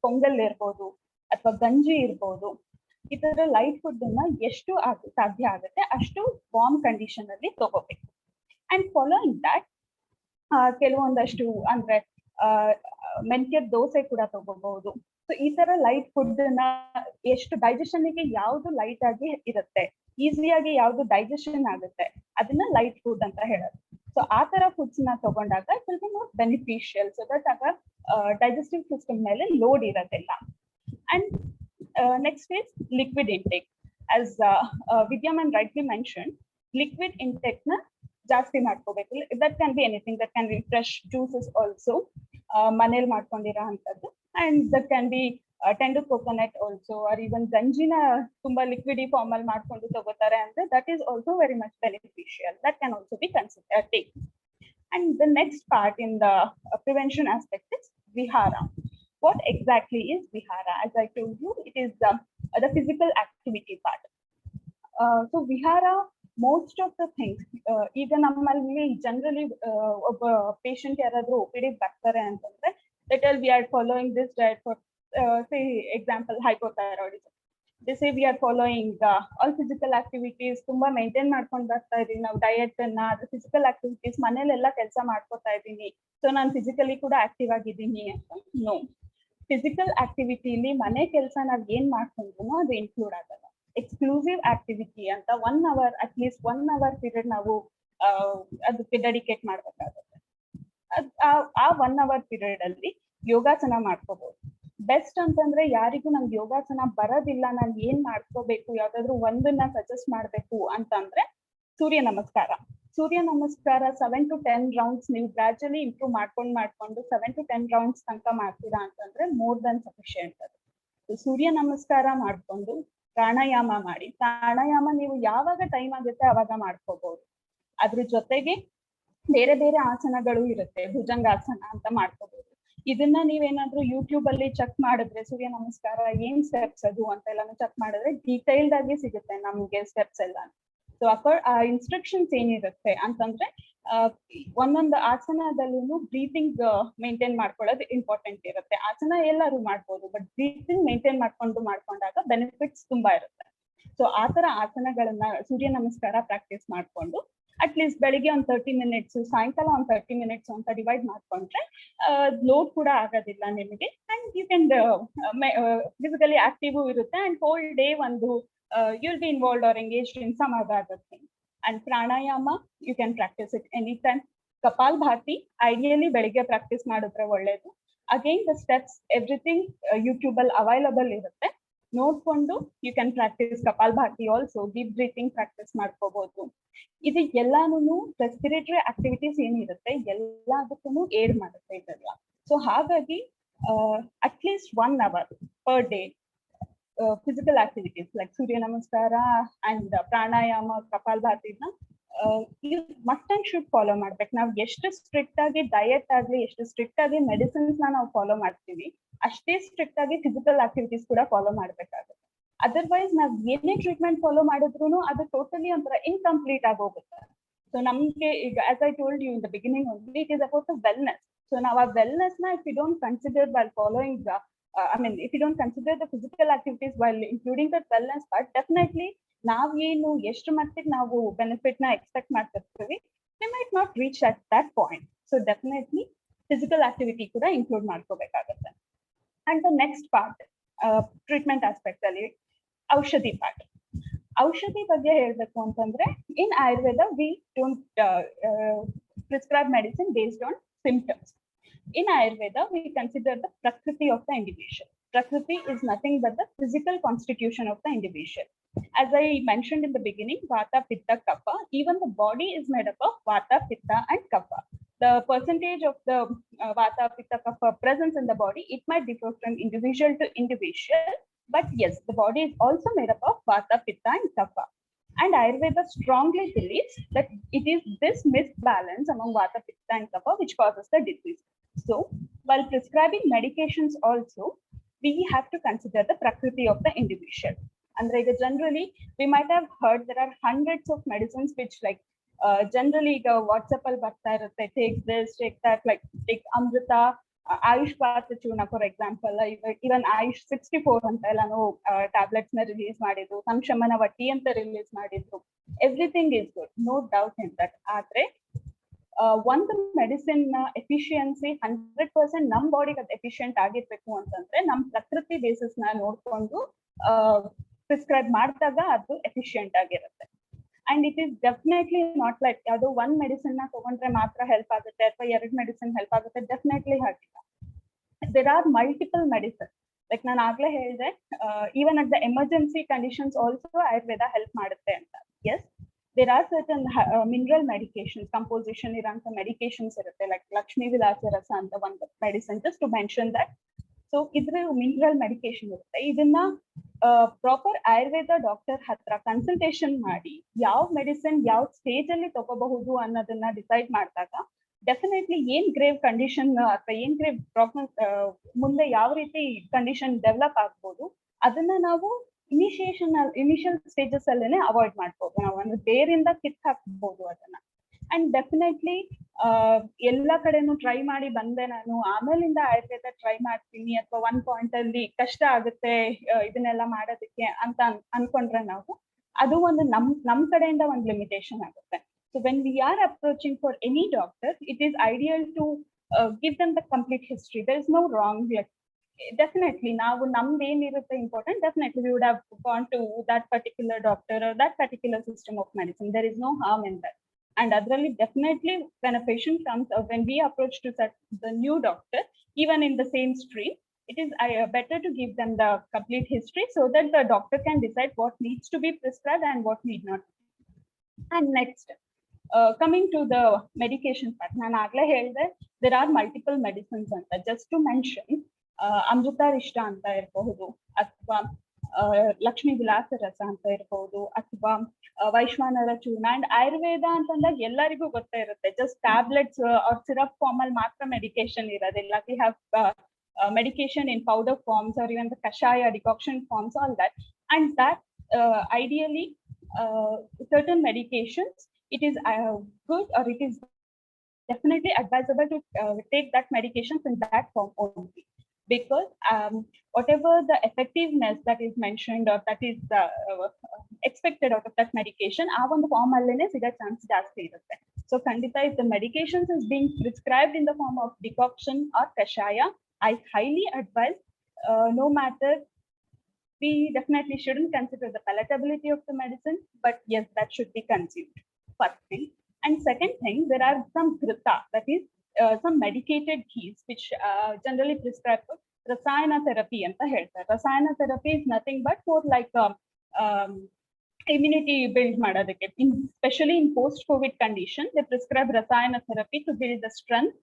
ಪೊಂಗಲ್ ಇರ್ಬೋದು ಅಥವಾ ಗಂಜಿ ಇರ್ಬೋದು, ಈ ತರ light food ಅನ್ನ ಎಷ್ಟು ಸಾಧ್ಯ ಆಗುತ್ತೆ ಅಷ್ಟು ವಾರ್ಮ್ ಕಂಡೀಷನ್ ಅಲ್ಲಿ ತಗೋಬೇಕು. ಅಂಡ್ ಫಾಲೋಯಿಂಗ್ ದಟ್ ಕೆಲವೊಂದಷ್ಟು ಅಂದ್ರೆ ಮೆಂತ್ಯ ದೋಸೆ ಕೂಡ ತಗೋಬಹುದು. ಸೊ ಈ ತರ ಲೈಟ್ ಫುಡ್ ನ ಎಷ್ಟು ಡೈಜೆಷನ್ ಗೆ ಯಾವ್ದು ಲೈಟ್ ಆಗಿ ಇರುತ್ತೆ, ಈಸಿಯಾಗಿ ಯಾವ್ದು ಡೈಜೆಷನ್ ಆಗುತ್ತೆ ಅದನ್ನ ಲೈಟ್ ಫುಡ್ ಅಂತ ಹೇಳೋದು. ಸೊ ಆ ತರ ಫುಡ್ಸ್ ನ ತಗೊಂಡಾಗ it will be more beneficial, so that ಆಗ ಡೈಜೆಸ್ಟಿವ್ ಸಿಸ್ಟಮ್ ಮೇಲೆ ಲೋಡ್ ಇರೋದಿಲ್ಲ. And next is liquid intake. As Vidyaman rightly mention, liquid intake ನ ಜಾಸ್ತಿ ಮಾಡ್ಕೋಬೇಕು. That can be anything, that can be fresh juices also, ಮನೇಲಿ ಮಾಡ್ಕೊಂಡಿರೋ ಅಂತದ್ದು, and that can be tender coconut also, or even ಗಂಜಿನ ತುಂಬಾ ಲಿಕ್ವಿಡಿ ಫಾರ್ಮ್ ಅಲ್ಲಿ ಮಾಡ್ಕೊಂಡು ತಗೋತಾರೆ ಅಂದ್ರೆ that is also very much beneficial. That can also be considered take. And the next part in the prevention aspect is vihara. What exactly is vihara? As I told you, it is the physical activity part. So vihara, most of the things, ಈಗ ನಮ್ಮಲ್ಲಿ generally ಒಬ್ಬ patient ಯಾರಾದ್ರೂ OPD ಬರ್ತಾರೆ ಅಂತಂದ್ರೆ they tell we are following this diet for say example hypothyroidism. They say we are following all physical activities, ತುಂಬಾ maintain ಮಾಡ್ಕೊಂಡು ಬರ್ತಾ ಇದೀನಿ ನಾವು ಡಯಟ್ ಅನ್ನ, ಅದು ಫಿಸಿಕಲ್ ಆಕ್ಟಿವಿಟೀಸ್ ಮನೇಲೆಲ್ಲ ಕೆಲಸ ಮಾಡ್ಕೊತಾ ಇದ್ದೀನಿ, ಸೊ ನಾನು ಫಿಸಿಕಲಿ ಕೂಡ ಆಕ್ಟಿವ್ ಆಗಿದ್ದೀನಿ ಅಂತ. ನೋ, ಫಿಸಿಕಲ್ ಆಕ್ಟಿವಿಟಿಲಿ ಮನೆ ಕೆಲಸ ನಾವ್ ಏನ್ ಮಾಡ್ಕೊಂಡ್ರು ಅದು ಇನ್ಕ್ಲೂಡ್ ಆಗಲ್ಲ. ಎಕ್ಸ್ಕ್ಲೂಸಿವ್ ಆಕ್ಟಿವಿಟಿ ಅಂತ 1 hour ಅಟ್ಲೀಸ್ಟ್ 1 hour ಪೀರಿಯಡ್ ನಾವು ಅದಕ್ಕೆ ಡೆಡಿಕೇಟ್ ಮಾಡ್ಬೇಕಾಗುತ್ತೆ. ಆ 1 hour ಪೀರಿಯಡ್ ಅಲ್ಲಿ ಯೋಗಾಸನ ಮಾಡ್ಕೋಬಹುದು. ಬೆಸ್ಟ್ ಅಂತಂದ್ರೆ ಯಾರಿಗೂ ನಮ್ಗೆ ಯೋಗಾಸನ ಬರೋದಿಲ್ಲ, ನಾನು ಏನ್ ಮಾಡ್ಕೋಬೇಕು, ಯಾವ್ದಾದ್ರು ಒಂದನ್ನ ಸಜೆಸ್ಟ್ ಮಾಡ್ಬೇಕು ಅಂತಂದ್ರೆ ಸೂರ್ಯ ನಮಸ್ಕಾರ. ಸೂರ್ಯ ನಮಸ್ಕಾರ 7 to 10 ರೌಂಡ್ಸ್ ನೀವು ಗ್ರಾಜುಯಲಿ ಇಂಪ್ರೂವ್ ಮಾಡ್ಕೊಂಡು 7 to 10 ರೌಂಡ್ಸ್ ತನಕ ಮಾಡ್ತೀರಾ ಅಂತಂದ್ರೆ ಮೋರ್ ದನ್ ಸಫಿಶಿಯಂಟ್ ಅದು. ಸೂರ್ಯ ನಮಸ್ಕಾರ ಮಾಡ್ಕೊಂಡು ಪ್ರಾಣಾಯಾಮ ಮಾಡಿ, ಪ್ರಾಣಾಯಾಮ ನೀವು ಯಾವಾಗ ಟೈಮ್ ಆಗುತ್ತೆ ಅವಾಗ ಮಾಡ್ಕೋಬಹುದು. ಅದ್ರ ಜೊತೆಗೆ ಬೇರೆ ಬೇರೆ ಆಸನಗಳು ಇರುತ್ತೆ, ಭುಜಂಗಾಸನ ಅಂತ ಮಾಡ್ಕೋಬಹುದು. ಇದನ್ನ ನೀವೇನಾದ್ರೂ ಯೂಟ್ಯೂಬ್ ಅಲ್ಲಿ ಚೆಕ್ ಮಾಡಿದ್ರೆ ಸೂರ್ಯ ನಮಸ್ಕಾರ ಏನ್ ಸ್ಟೆಪ್ಸ್ ಅದು ಅಂತೆಲ್ಲಾನು ಚೆಕ್ ಮಾಡಿದ್ರೆ ಡೀಟೈಲ್ಡ್ ಆಗಿ ಸಿಗುತ್ತೆ ನಮ್ಗೆ ಸ್ಟೆಪ್ಸ್ ಎಲ್ಲ. ಸೊ ಆ ಇನ್ಸ್ಟ್ರಕ್ಷನ್ಸ್ ಏನಿರುತ್ತೆ ಅಂತಂದ್ರೆ ಒಂದೊಂದು ಆಸನದಲ್ಲೂ ಬ್ರೀತಿಂಗ್ ಮೇಂಟೈನ್ ಮಾಡ್ಕೊಳ್ಳೋದು ಇಂಪಾರ್ಟೆಂಟ್ ಇರುತ್ತೆ. ಆಸನ ಎಲ್ಲರೂ ಮಾಡ್ಬೋದು, ಬಟ್ ಬ್ರೀತಿಂಗ್ ಮೇಂಟೈನ್ ಮಾಡ್ಕೊಂಡಾಗ ಬೆನಿಫಿಟ್ಸ್ ತುಂಬಾ ಇರುತ್ತೆ. ಸೊ ಆ ತರ ಆಸನಗಳನ್ನ ಸೂರ್ಯ ನಮಸ್ಕಾರ ಪ್ರಾಕ್ಟೀಸ್ ಮಾಡ್ಕೊಂಡು ಅಟ್ಲೀಸ್ಟ್ ಬೆಳಿಗ್ಗೆ ಒಂದು 30 minutes, ಸಾಯಂಕಾಲ ಒಂದು 30 minutes ಅಂತ ಡಿವೈಡ್ ಮಾಡ್ಕೊಂಡ್ರೆ ಲೋಡ್ ಕೂಡ ಆಗೋದಿಲ್ಲ ನಿಮಗೆ. And you can physically active ಇರುತ್ತೆ ಅಂಡ್ ಹೋಲ್ ಡೇ ಒಂದು you will be involved or engaged in some other thing. And pranayama you can practise it any time. Kapal Bhati ideally ಬೆಳಿಗ್ಗೆ ಪ್ರಾಕ್ಟೀಸ್ ಮಾಡಿದ್ರೆ ಒಳ್ಳೇದು. Again the steps everything YouTube ಅಲ್ಲಿ available ಇರುತ್ತೆ, ನೋಡ್ಕೊಂಡು you can practise Kapal Bhati also. Deep breathing practice ಮಾಡ್ಕೋಬಹುದು. ಇದು ಎಲ್ಲಾನು respiratory activities ಏನಿರುತ್ತೆ ಎಲ್ಲದಕ್ಕೂ ಏಡ್ ಮಾಡುತ್ತೆ ಇದೆಲ್ಲ. ಸೊ ಹಾಗಾಗಿ at least 1 hour per day physical activities like surya namaskara and pranayama kapalbhatiನ you must and should follow ಮಾಡ್ಬೇಕು. ನಾವು ಎಷ್ಟು ಸ್ಟ್ರಿಕ್ಟ್ ಆಗಿ ಡಯಟ್ ಆಗ್ಲಿ, ಎಷ್ಟು ಸ್ಟ್ರಿಕ್ಟ್ ಆಗಿ ಮೆಡಿಸಿನ್ಸ್ ನಾವು ಫಾಲೋ ಮಾಡ್ತೀವಿ, ಅಷ್ಟೇ ಸ್ಟ್ರಿಕ್ಟ್ ಆಗಿ ಫಿಸಿಕಲ್ ಆಕ್ಟಿವಿಟೀಸ್ ಕೂಡ ಫಾಲೋ ಮಾಡ್ಬೇಕಾಗುತ್ತೆ. ಅದರ್ವೈಸ್ ನಾವ್ ಏನೇ ಟ್ರೀಟ್ಮೆಂಟ್ ಫಾಲೋ ಮಾಡಿದ್ರು ಅದು ಟೋಟಲಿ ಒಂಥರ ಇನ್ಕಂಪ್ಲೀಟ್ ಆಗೋಗುತ್ತೆ. So as I told you in the beginning only, it is about the wellness. So now our wellness, if we don't consider while following if you don't consider the physical activities while including the wellness part, definitely ನಾವೇನು ಎಷ್ಟು ಮಟ್ಟಿಗೆ ನಾವು benefit ನ expect ಮಾಡ್ತಿರ್ತೀವಿ, we might not reach at that point. So definitely physical activity ಕೂಡ include ಮಾಡ್ಕೋಬೇಕಾಗುತ್ತೆ. And the next part, treatment aspect ಅಲ್ಲಿ ಔಷಧಿ part. ಔಷಧಿ ಬಗ್ಗೆ ಹೇಳ್ಬೇಕು ಅಂತಂದ್ರೆ, in Ayurveda we don't prescribe medicine based on symptoms. In Ayurveda we consider the prakriti of the individual. Prakriti is nothing but the physical constitution of the individual. As I mentioned in the beginning, Vata, Pitta, Kapha, even the body is made up of Vata, Pitta and Kapha. The percentage of the Vata, Pitta, Kapha presence in the body, it might differ from individual to individual, but yes, the body is also made up of Vata, Pitta and Kapha. And Ayurveda strongly believes that it is this misbalance among Vata, Pitta and Kapha which causes the disease. So while prescribing medications also, we have to consider the prakriti of the individual. And like generally, we might have heard there are hundreds of medicines which like generally WhatsApp al barta irutte, take this, take that, like take Amrita, Ayush Churna for example, even Ayush 64 anta ellanu tablets na release madidru, Samshamana Vatti anta release madidru. Everything is good, no doubt in that. ಆದರೆ ಒಂದು medicine efficiency 100% ನಮ್ಮ ಬಾಡಿಗೆ ಅದು efficient ಆಗಿರ್ಬೇಕು ಅಂತಂದ್ರೆ ನಮ್ಮ ಪ್ರಕೃತಿ basis ನ ನೋಡ್ಕೊಂಡು ಪ್ರಿಸ್ಕ್ರೈಬ್ ಮಾಡಿದಾಗ ಅದು ಎಫಿಷಿಯಂಟ್ ಆಗಿರುತ್ತೆ. And it is definitely not like ಯಾವುದೋ ಒಂದ್ ಮೆಡಿಸಿನ್ ನ ತಗೊಂಡ್ರೆ ಮಾತ್ರ ಹೆಲ್ಪ್ ಆಗುತ್ತೆ ಅಥವಾ 2 ಮೆಡಿಸಿನ್ ಹೆಲ್ಪ್ ಆಗುತ್ತೆ, ಡೆಫಿನೆಟ್ಲಿ ಹಾಗಿಲ್ಲ. There are multiple medicine. Like ನಾನು ಆಗ್ಲೇ ಹೇಳಿದೆ, even at the emergency conditions also Ayurveda help ಮಾಡುತ್ತೆ ಅಂತ. Yes, there are certain mineral medications, composition iranta medications irutte, like Lakshmi Vilasa Rasa anta one medicine, just to mention that. So idre mineral medication irutte, idanna proper Ayurveda doctor hatra consultation ಮಾಡಿ ಯಾವ medicine ಯಾವ stage ಅಲ್ಲಿ ತಗೋಬಹುದು ಅನ್ನೋದನ್ನ decide ಮಾಡಿದಾಗ definitely ಏನ್ grave condition ಅಥವಾ ಏನ್ ಗ್ರೇವ್ ಮುಂದೆ ಯಾವ ರೀತಿ ಕಂಡೀಷನ್ ಡೆವಲಪ್ ಆಗ್ಬೋದು ಅದನ್ನ ನಾವು ಇನಿಷಿಯಲ್ ಸ್ಟೇಜಸ್ ಅಲ್ಲೇನೆ ಅವಾಯ್ಡ್ ಮಾಡ್ಬೋದು. ನಾವು ಅಂದ್ರೆ ಬೇರಿಂದ ಕಿತ್ ಹಾಕ್ಬೋದು ಅದನ್ನ. ಅಂಡ್ ಡೆಫಿನೆಟ್ಲಿ ಎಲ್ಲಾ ಕಡೆನೂ ಟ್ರೈ ಮಾಡಿ ಬಂದೆ ನಾನು, ಆಮೇಲಿಂದ ಆಯುರ್ವೇದ ಟ್ರೈ ಮಾಡ್ತೀನಿ ಅಥವಾ ಒಂದ್ ಪಾಯಿಂಟ್ ಅಲ್ಲಿ ಕಷ್ಟ ಆಗುತ್ತೆ ಇದನ್ನೆಲ್ಲ ಮಾಡೋದಕ್ಕೆ ಅಂತ ಅನ್ಕೊಂಡ್ರೆ ನಾವು ಅದು ಒಂದು ನಮ್ ಕಡೆಯಿಂದ ಒಂದು ಲಿಮಿಟೇಷನ್ ಆಗುತ್ತೆ. So when we are approaching for any doctor, it is ideal to give them the complete history. There is no wrong. Definitely ನಾವು ನಮ್ದು ಏನಿರುತ್ತೆ important, definitely we would have gone to that particular doctor or that particular system of medicine. There is no harm in that. And adರಲ್ಲಿ definitely when a patient comes or when we approach to the new doctor, even in the same stream, it is better to give them the complete history so that the doctor can decide what needs to be prescribed and what need not. And next, coming to the medication part, ನಾನು ಆಗ್ಲೇ ಹೇಳಿದೆ there are multiple medicines ಅಂತ. Just to mention, ಅಮೃತ ರಿಷ್ಟ ಅಂತ ಇರಬಹುದು, ಅಥವಾ ಲಕ್ಷ್ಮೀ ವಿಲಾಸ ರಸ ಅಂತ ಇರಬಹುದು, ಅಥವಾ ವೈಶ್ವಾನರ ಚೂರ್ಣ. ಅಂಡ್ ಆಯುರ್ವೇದ ಅಂತಂದಾಗ ಎಲ್ಲರಿಗೂ ಗೊತ್ತೇ ಇರುತ್ತೆ, just tablets or syrup form ಅಲ್ಲಿ ಮಾತ್ರ ಮೆಡಿಕೇಶನ್ ಇರೋದಿಲ್ಲ. We have medication in powder forms or even the kashaya decoction forms, all that. And that ideally certain medications, it is good or it is definitely advisable to take that medications in that form only. Because whatever the effectiveness that is mentioned or that is expected out of that medication, ಆ ಒಂದು form ಅಲ್ಲೇನೆ ಸಿಗೋ chance ಜಾಸ್ತಿ ಇರುತ್ತೆ. So ಖಂಡಿತ if the medications is being prescribed in the form of decoction or kashaya, I highly advise, no matter, we definitely shouldn't consider the palatability of the medicine, but yes, that should be consumed. First thing. And second thing, there are some grita, that is some medicated ghees which generally prescribed for rasayana therapy anta ಹೇಳ್ತಾರೆ. rasayana therapy is nothing but more like immunity build ಮಾಡೋದಕ್ಕೆ, especially in post covid condition, they prescribe rasayana therapy to build the strength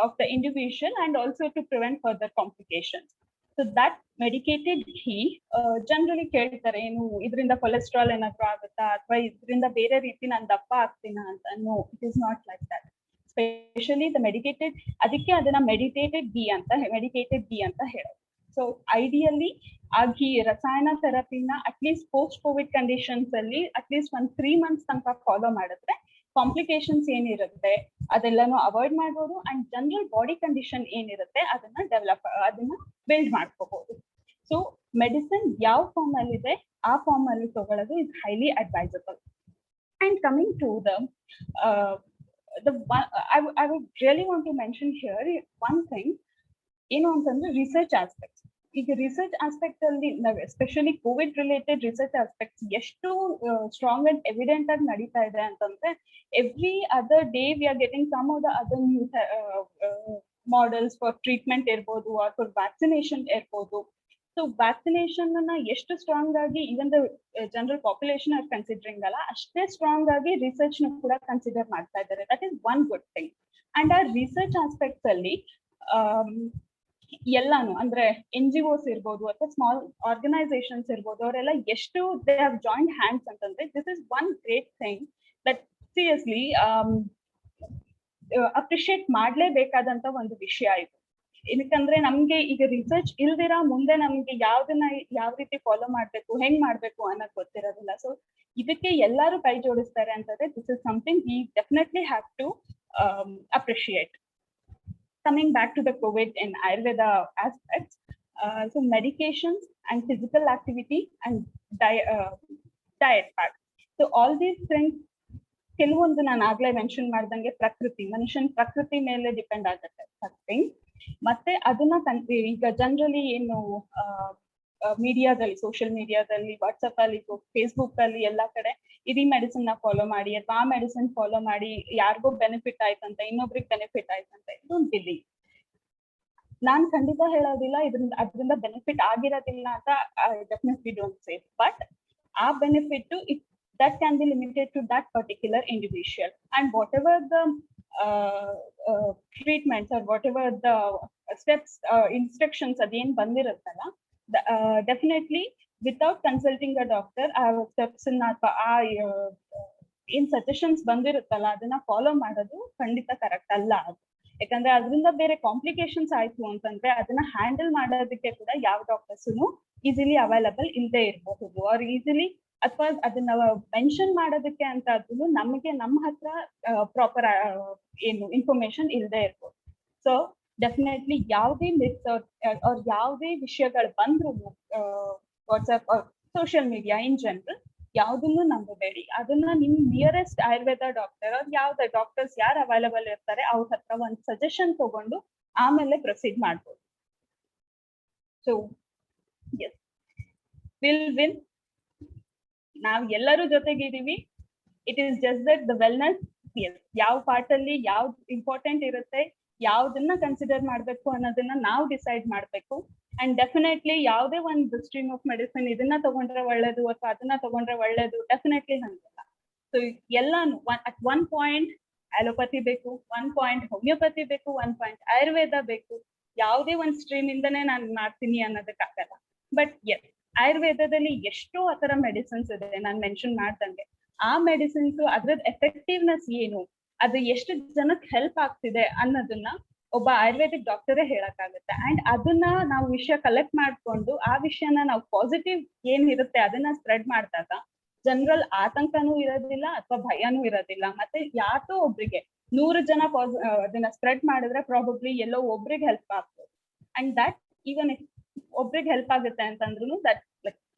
of the individual and also to prevent further complications. So that medicated ghee generally ಕೇಳ್ತಾರೆ, ಏನು ಇದರಿಂದ cholesterol ಏನಾದ್ರು ಆಗುತ್ತಾ ಅಥವಾ ಇದರಿಂದ ಬೇರೆ ರೀತಿ ನಾನು ದಪ್ಪ ಆಗ್ತೀನಾ ಅಂತ. No, it is not like that. Specially the medicated, ಅದಕ್ಕೆ ಅದನ್ನ ಮೆಡಿಟೇಟೆಡ್ ಘೀ ಅಂತ ಹೇಳೋದು. ಸೊ ಐಡಿಯಲಿ ಆಗಿ ರಸಾಯನ ಥೆರಪಿನ ಅಟ್ಲೀಸ್ಟ್ ಪೋಸ್ಟ್ ಕೋವಿಡ್ ಕಂಡೀಷನ್ಸ್ ಅಲ್ಲಿ ಅಟ್ಲೀಸ್ಟ್ 3 months ತನಕ ಫಾಲೋ ಮಾಡಿದ್ರೆ ಕಾಂಪ್ಲಿಕೇಶನ್ಸ್ ಏನಿರುತ್ತೆ ಅದೆಲ್ಲಾನು ಅವಾಯ್ಡ್ ಮಾಡ್ಬೋದು ಅಂಡ್ ಜನರಲ್ ಬಾಡಿ ಕಂಡೀಷನ್ ಏನಿರುತ್ತೆ ಅದನ್ನ ಬಿಲ್ಡ್ ಮಾಡ್ಕೋಬಹುದು. ಸೊ ಮೆಡಿಸಿನ್ ಯಾವ ಫಾರ್ಮ್ ಅಲ್ಲಿ ಇದೆ ಆ ಫಾರ್ಮ್ ಅಲ್ಲಿ ತಗೊಳ್ಳೋದು is highly advisable. And coming to I would really want to mention here one thing, ಏನು ಅಂತಂದ್ರೆ ರಿಸರ್ಚ್ ಆಸ್ಪೆಕ್ಟ್ಸ್. ಈಗ ರಿಸರ್ಚ್ ಆಸ್ಪೆಕ್ಟ್ ಅಲ್ಲಿ ನಾವು especially covid related research aspects ಎಷ್ಟು ಸ್ಟ್ರಾಂಗ್ ಅಂಡ್ ಎವಿಡೆಂಟ್ ಆಗಿ ನಡೀತಾ ಇದೆ ಅಂತಂದ್ರೆ every other day we are getting some of the other new models for treatment ಇರ್ಬೋದು ಆರ್ ಫಾರ್ ವ್ಯಾಕ್ಸಿನೇಷನ್ ಇರ್ಬೋದು. ಸೊ ವ್ಯಾಕ್ಸಿನೇಷನ್ ಅನ್ನ ಎಷ್ಟು ಸ್ಟ್ರಾಂಗ್ ಆಗಿ even the general population are considering ಅಲ್ಲ, ಅಷ್ಟೇ ಸ್ಟ್ರಾಂಗ್ ಆಗಿ ರಿಸರ್ಚ್ ನ ಕೂಡ ಕನ್ಸಿಡರ್ ಮಾಡ್ತಾ ಇದ್ದಾರೆ. That is one good thing. And ಆ ರಿಸರ್ಚ್ ಆಸ್ಪೆಕ್ಟ್ಸ್ ಅಲ್ಲಿ ಎಲ್ಲಾನು ಅಂದ್ರೆ NGOs ಇರ್ಬೋದು ಅಥವಾ ಸ್ಮಾಲ್ ಆರ್ಗನೈಸೇಷನ್ಸ್ ಇರ್ಬೋದು, ಅವರೆಲ್ಲ ಎಷ್ಟು ದೇ ಹ್ಯಾವ್ ಜಾಯಿಂಟ್ ಹ್ಯಾಂಡ್ಸ್ ಅಂತಂದ್ರೆ this is one great thing that seriously appreciate ಮಾಡ್ಲೇಬೇಕಾದಂತ ಒಂದು ವಿಷಯ ಇದು. ಏನಕ್ಕಂದ್ರೆ ನಮ್ಗೆ ಈಗ ರಿಸರ್ಚ್ ಇಲ್ದಿರ ಮುಂದೆ ನಮ್ಗೆ ಯಾವ್ದನ್ನ ಯಾವ ರೀತಿ ಫಾಲೋ ಮಾಡ್ಬೇಕು, ಹೆಂಗ್ ಮಾಡ್ಬೇಕು ಅನ್ನೋದು ಗೊತ್ತಿರೋದಿಲ್ಲ. ಸೊ ಇದಕ್ಕೆ ಎಲ್ಲರೂ ಕೈ ಜೋಡಿಸ್ತಾರೆ ಅಂತಂದ್ರೆ this is something we definitely have to appreciate. Coming back to the COVID and Ayurveda aspects, so medications and physical activity and diet part. So all these things, ಕೆಲವೊಂದು ನಾನು ಆಗ್ಲೇ ಮೆನ್ಷನ್ ಮಾಡ್ದಂಗೆ ಪ್ರಕೃತಿ, ಮನುಷ್ಯನ ಪ್ರಕೃತಿ ಮೇಲೆ ಡಿಪೆಂಡ್ ಆಗುತ್ತೆ something. ಮತ್ತೆ ಅದನ್ನ ಈಗ ಜನರಲಿ ಏನು ಮೀಡಿಯಾದಲ್ಲಿ, ಸೋಷಿಯಲ್ ಮೀಡಿಯಾದಲ್ಲಿ, ವಾಟ್ಸಪ್ ಅಲ್ಲಿ, ಫೇಸ್ಬುಕ್ ಅಲ್ಲಿ ಎಲ್ಲಾ ಕಡೆ ಇಡೀ ಮೆಡಿಸಿನ್ ನ ಫಾಲೋ ಮಾಡಿ ಅಥವಾ ಆ ಮೆಡಿಸಿನ್ ಫಾಲೋ ಮಾಡಿ ಯಾರಿಗೋ ಬೆನಿಫಿಟ್ ಆಯ್ತಂತ ಇನ್ನೊಬ್ರಿಗೆ ಬೆನಿಫಿಟ್ ಆಯ್ತಂತ ಡೋಂಟ್ ಬಿಲೀವ್. ನಾನ್ ಖಂಡಿತ ಹೇಳೋದಿಲ್ಲ ಅದರಿಂದ ಬೆನಿಫಿಟ್ ಆಗಿರೋದಿಲ್ಲ ಅಂತ, ಡೆಫಿನೆಟ್ಲಿ ಡೋಂಟ್ ಸೇ, ಬಟ್ ಆ benefit that can be limited to that particular individual, and whatever the treatments or whatever the steps instructions ಅದೇನ್ ಬಂದಿರುತ್ತಲ್ಲ, definitely without consulting a doctor ಆ ಸ್ಟೆಪ್ಸ್ ಅಥವಾ ಆ ಏನ್ ಸಜೆಷನ್ಸ್ ಬಂದಿರುತ್ತಲ್ಲ ಅದನ್ನ ಫಾಲೋ ಮಾಡೋದು ಖಂಡಿತ ಕರೆಕ್ಟ್ ಅಲ್ಲ. ಯಾಕಂದ್ರೆ ಅದರಿಂದ ಬೇರೆ ಕಾಂಪ್ಲಿಕೇಶನ್ಸ್ ಆಯ್ತು ಅಂತಂದ್ರೆ ಅದನ್ನ ಹ್ಯಾಂಡಲ್ ಮಾಡೋದಕ್ಕೆ ಕೂಡ ಯಾವ ಡಾಕ್ಟರ್ಸ್ನು ಈಸಿಲಿ ಅವೈಲಬಲ್ ಇಲ್ಲದೆ ಇರಬಹುದು, ಅವ್ರು ಈಸಿಲಿ ಅಥವಾ ಅದನ್ನ ಮೆನ್ಷನ್ ಮಾಡೋದಕ್ಕೆ ಅಂತ ಅದನ್ನು ನಮಗೆ ನಮ್ಮ ಹತ್ರ ಪ್ರಾಪರ್ ಏನು ಇನ್ಫಾರ್ಮೇಶನ್ ಇಲ್ಲದೆ ಇರ್ಬೋದು. ಸೊ ಡೆಫಿನೆಟ್ಲಿ ಯಾವುದೇ ಮಿತ್ಸ್ ಅವ್ರ ಯಾವುದೇ ವಿಷಯಗಳು ಬಂದ್ರು WhatsApp social media in general ಯಾವ್ದನ್ನು ನಂಬಬೇಡಿ. ಅದನ್ನ ನಿಮ್ ನಿಯರೆಸ್ಟ್ ಆಯುರ್ವೇದ ಡಾಕ್ಟರ್ ಅವ್ರು ಯಾವ್ದು ಡಾಕ್ಟರ್ಸ್ ಯಾರು ಅವೈಲಬಲ್ ಇರ್ತಾರೆ ಅವ್ರ ಹತ್ರ ಒಂದು ಸಜೆಷನ್ ತಗೊಂಡು ಆಮೇಲೆ ಪ್ರೊಸೀಡ್ ಮಾಡ್ಬೋದು. So yes, will win. ನಾವ್ ಎಲ್ಲರೂ ಜೊತೆಗಿದೀವಿ. It is just that the wellness, ಯಾವ ಪಾರ್ಟ್ ಅಲ್ಲಿ ಯಾವ್ದು ಇಂಪಾರ್ಟೆಂಟ್ ಇರುತ್ತೆ, ಯಾವ್ದನ್ನ ಕನ್ಸಿಡರ್ ಮಾಡ್ಬೇಕು ಅನ್ನೋದನ್ನ ನಾವು ಡಿಸೈಡ್ ಮಾಡ್ಬೇಕು. ಅಂಡ್ ಡೆಫಿನೆಟ್ಲಿ ಯಾವುದೇ ಒಂದು ಸ್ಟ್ರೀಮ್ ಆಫ್ ಮೆಡಿಸಿನ್ ಇದನ್ನ ತಗೊಂಡ್ರೆ ಒಳ್ಳೇದು ಅಥವಾ ಅದನ್ನ ತಗೊಂಡ್ರೆ ಒಳ್ಳೇದು ಡೆಫಿನೆಟ್ಲಿ ಹಂಗಿಲ್ಲ. ಸೊ ಎಲ್ಲಾನು ಅಟ್ ಒನ್ ಪಾಯಿಂಟ್ ಅಲೋಪತಿ ಬೇಕು, ಒನ್ ಪಾಯಿಂಟ್ ಹೋಮಿಯೋಪತಿ ಬೇಕು, ಒನ್ ಪಾಯಿಂಟ್ ಆಯುರ್ವೇದ ಬೇಕು. ಯಾವುದೇ ಒಂದ್ ಸ್ಟ್ರೀಮ್ ಇಂದನೇ ನಾನು ಮಾಡ್ತೀನಿ ಅನ್ನೋದಕ್ಕಾಗಲ್ಲ. ಬಟ್ ಎಸ್, ಆಯುರ್ವೇದದಲ್ಲಿ ಎಷ್ಟೋ ಆತರ ಮೆಡಿಸಿನ್ಸ್ ಇದೆ ನಾನು ಮೆನ್ಷನ್ ಮಾಡ್ದಂಗೆ. ಆ ಮೆಡಿಸಿನ್ಸ್ ಅದ್ರದ್ದು ಎಫೆಕ್ಟಿವ್ನೆಸ್ ಏನು, ಅದು ಎಷ್ಟು ಜನಕ್ಕೆ ಹೆಲ್ಪ್ ಆಗ್ತಿದೆ ಅನ್ನೋದನ್ನ ಒಬ್ಬ ಆಯುರ್ವೇದಿಕ್ ಡಾಕ್ಟರೇ ಹೇಳಕ್ಕಾಗುತ್ತೆ. ಅಂಡ್ ಅದನ್ನ ನಾವು ವಿಷಯ ಕಲೆಕ್ಟ್ ಮಾಡ್ಕೊಂಡು ಆ ವಿಷಯನ ನಾವು ಪಾಸಿಟಿವ್ ಏನಿರುತ್ತೆ ಅದನ್ನ ಸ್ಪ್ರೆಡ್ ಮಾಡಿದಾಗ ಜನರಲ್ ಆತಂಕನೂ ಇರೋದಿಲ್ಲ ಅಥವಾ ಭಯನೂ ಇರೋದಿಲ್ಲ. ಮತ್ತೆ ಯಾಕೋ ಒಬ್ರಿಗೆ 100 ಜನ ಅದನ್ನ ಸ್ಪ್ರೆಡ್ ಮಾಡಿದ್ರೆ ಪ್ರಾಬಬ್ಲಿ ಎಲ್ಲೋ ಒಬ್ರಿಗೆ ಹೆಲ್ಪ್ ಆಗ್ತದೆ. ಅಂಡ್ ದಟ್ ಈವನ್ ಒಬ್ರಿಗೆ ಹೆಲ್ಪ್ ಆಗುತ್ತೆ ಅಂತಂದ್ರು ದಟ್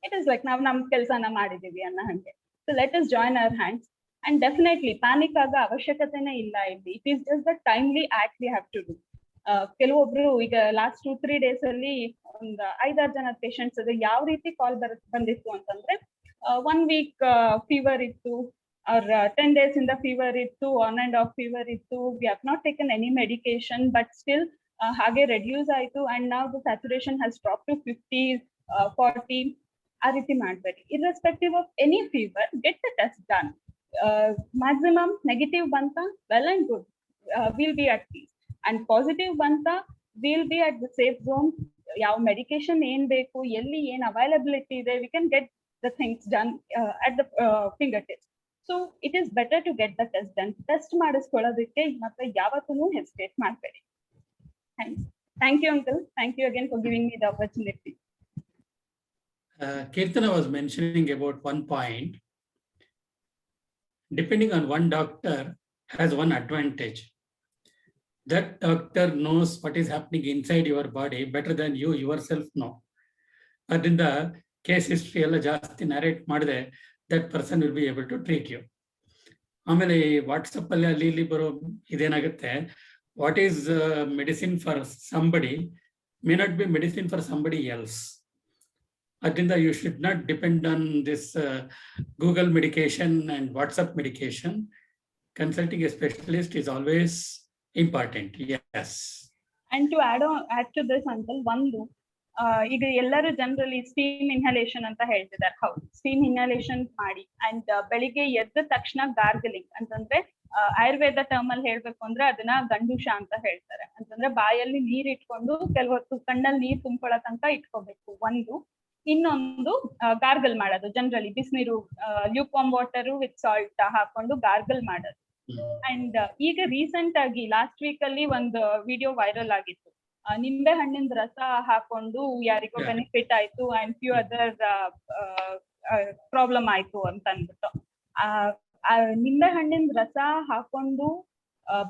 ಇಟ್ ಇಸ್ ಲೈಕ್ ನಾವು ನಮ್ ಕೆಲಸನ ಮಾಡಿದೀವಿ ಅನ್ನೋ ಹಂಗೆ. So let us join our hands and definitely panic ಆಗೋ ಅವಶ್ಯಕತೆನೇ ಇಲ್ಲ ಇಲ್ಲಿ. It is just the timely act we have to do. ಕೆಲವೊಬ್ರು ಈಗ ಲಾಸ್ಟ್ 2-3 days ಅಲ್ಲಿ ಒಂದು 5-6 ಜನ ಪೇಷಂಟ್ಸ್ ಅದು ಯಾವ ರೀತಿ ಕಾಲ್ ಬಂದಿತ್ತು ಅಂತಂದ್ರೆ 1 week ಫೀವರ್ ಇತ್ತು, ಅವ್ರ 10 days ಇಂದ ಫೀವರ್ ಇತ್ತು, ಆನ್ ಅಂಡ್ ಆಫ್ ಫೀವರ್ ಇತ್ತು, we have not taken any medication but still ಹಾಗೆ ರೆಡ್ಯೂಸ್ ಆಯ್ತು ಅಂಡ್ ನಾವ್ the saturation has drop to 50-40. ಆ ರೀತಿ ಮಾಡ್ಬೇಡಿ. Irrespective of any fever, get the test done. Maximum negative ಬಂತ well and good, will be at peace. And positive ಬಂತ will be at the safe zone. ಯಾವ medication ಏನ್ ಬೇಕು, ಎಲ್ಲಿ ಏನ್ ಅವೈಲಬಿಲಿಟಿ ಇದೆ, we can get the things done at the fingertips. So it is better to get the test done. Test ಮಾಡಿಸ್ಕೊಳ್ಳೋದಕ್ಕೆ ಮತ್ತೆ ಯಾವತ್ತೂ ಹೆಸಿಟೇಟ್ ಮಾಡಬೇಡಿ. Thanks. Thank you, Uncle. Thank you again for giving me the opportunity. Kirtana was mentioning about one point. Depending on one doctor has one advantage. That doctor knows what is happening inside your body better than you yourself know. ಅದರಿಂದ case history ಎಲ್ಲ ಜಾಸ್ತಿ narrate ಮಾಡಿದ್ರೆ that person will be able to treat you. ಆಮೇಲೆ ಈ ವಾಟ್ಸಪ್ಪಲ್ಲಿ ಅಲ್ಲಿ ಇಲ್ಲಿ ಬರೋ ಇದೇನಾಗುತ್ತೆ, what is medicine for somebody may not be medicine for somebody else. ಅದರಿಂದ you should not depend on this Google medication and WhatsApp medication. Consulting a specialist is always important. Yes. And to add to this, Uncle, ಈಗ ಎಲ್ಲರೂ generally steam inhalation ಅಂತ ಹೇಳ್ತಿದ್ದಾರೆ. ಹೌದು, steam inhalation ಮಾಡಿ and ಬೆಳಿಗ್ಗೆ ಎದ್ದ ತಕ್ಷಣ ಗಾರ್ಗಲಿಂಗ್ ಅಂತಂದ್ರೆ ಆಯುರ್ವೇದ ಟರ್ಮ್ ಅಲ್ಲಿ ಹೇಳ್ಬೇಕು ಅಂದ್ರೆ ಅದನ್ನ ಗಂಡೂಷ ಅಂತ ಹೇಳ್ತಾರೆ. ಅಂತಂದ್ರೆ ಬಾಯಲ್ಲಿ ನೀರ್ ಇಟ್ಕೊಂಡು ಕೆಲವೊತ್ತು ಕಣ್ಣಲ್ಲಿ ನೀರ್ ತುಂಬ್ಕೊಳ್ಳೋ ತನಕ ಇಟ್ಕೋಬೇಕು ಒಂದು. ಇನ್ನೊಂದು ಗಾರ್ಗಲ್ ಮಾಡೋದು, ಜನರಲಿ ಬಿಸಿನೀರು ಲ್ಯೂಕಾಮ್ ವಾಟರ್ ವಿತ್ ಸಾಲ್ಟ್ ಹಾಕೊಂಡು ಗಾರ್ಗಲ್ ಮಾಡೋದು. ಅಂಡ್ ಈಗ ರೀಸೆಂಟ್ ಆಗಿ ಲಾಸ್ಟ್ ವೀಕ್ ಅಲ್ಲಿ ಒಂದು ವಿಡಿಯೋ ವೈರಲ್ ಆಗಿತ್ತು. ನಿಂಬೆ ಹಣ್ಣಿನ ರಸ ಹಾಕೊಂಡು ಯಾರಿಗೋ ಬೆನಿಫಿಟ್ ಆಯ್ತು ಅಂಡ್ ಫ್ಯೂ ಅದರ್ ಪ್ರಾಬ್ಲಮ್ ಆಯ್ತು ಅಂತ ಅಂದ್ಬಿಟ್ಟು. ನಿಂಬೆ ಹಣ್ಣಿನ ರಸ ಹಾಕೊಂಡು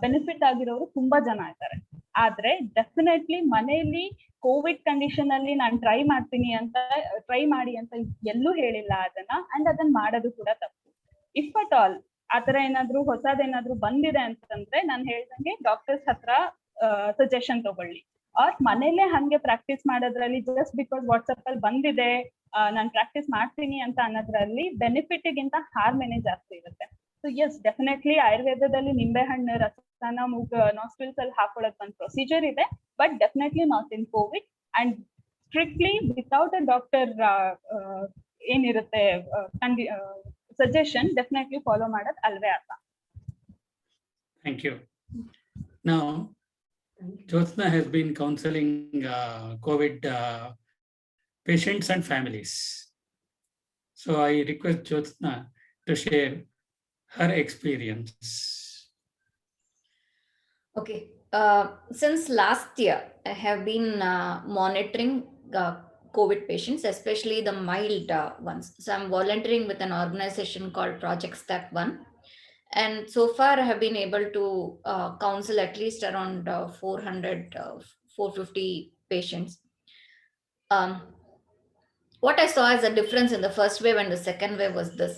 ಬೆನಿಫಿಟ್ ಆಗಿರೋರು ತುಂಬಾ ಜನ ಇದ್ದಾರೆ. ಆದ್ರೆ ಡೆಫಿನೆಟ್ಲಿ ಮನೆಯಲ್ಲಿ ಕೋವಿಡ್ ಕಂಡೀಷನ್ ಅಲ್ಲಿ ನಾನು ಟ್ರೈ ಮಾಡಿ ಅಂತ ಎಲ್ಲೂ ಹೇಳಿಲ್ಲ ಅದನ್ನ. ಅಂಡ್ ಅದನ್ನ ಮಾಡೋದು ಕೂಡ ತಪ್ಪು. ಇಫ್ ಅಟ್ ಆಲ್ ಆತರ ಏನಾದ್ರು ಹೊಸದೇನಾದ್ರು ಬಂದಿದೆ ಅಂತಂದ್ರೆ ನಾನು ಹೇಳ್ದಂಗೆ ಡಾಕ್ಟರ್ಸ್ ಹತ್ರ ಸಜೆಷನ್ ತಗೊಳ್ಳಿ. ಆರ್ ಮನೇಲೆ ಹಂಗೆ ಪ್ರಾಕ್ಟೀಸ್ ಮಾಡೋದ್ರಲ್ಲಿ ಜಸ್ಟ್ ಬಿಕಾಸ್ ವಾಟ್ಸಪ್ ಅಲ್ಲಿ ಬಂದಿದೆ ನಾನು ಪ್ರಾಕ್ಟೀಸ್ ಮಾಡ್ತೀನಿ ಅಂತ ಅನ್ನೋದ್ರಲ್ಲಿ ಬೆನಿಫಿಟ್ ಗಿಂತ ಹಾರ್ಮೇನೆ ಜಾಸ್ತಿ ಇರುತ್ತೆ. ಸೊ ಎಸ್, ಡೆಫಿನೆಟ್ಲಿ ಆಯುರ್ವೇದದಲ್ಲಿ ನಿಂಬೆಹಣ್ಣು ರಸನ ನಾಸ್ಟ್ರಿಲ್ಸ್ ಅಲ್ಲಿ ಹಾಕೊಳ್ಳೋದು ಒಂದು ಪ್ರೊಸೀಜರ್ ಇದೆ. But definitely not in Covid and strictly without a doctor ಏನಿರುತ್ತೆ ಸಜೆಷನ್ ಡೆಫಿನೆಟ್ಲಿ ಫಾಲೋ ಮಾಡೋದು ಅಲ್ವೇ ಅಲ್ಲ. Thank you. Now, Jyotsna has been counseling COVID patients and families. So I request Jyotsna to share her experience. Okay. Since last year, I have been monitoring COVID patients, especially the mild ones. So I'm volunteering with an organization called Project Step 1. And so far I have been able to counsel at least around 450 patients. What I saw as a difference in the first wave and the second wave was this.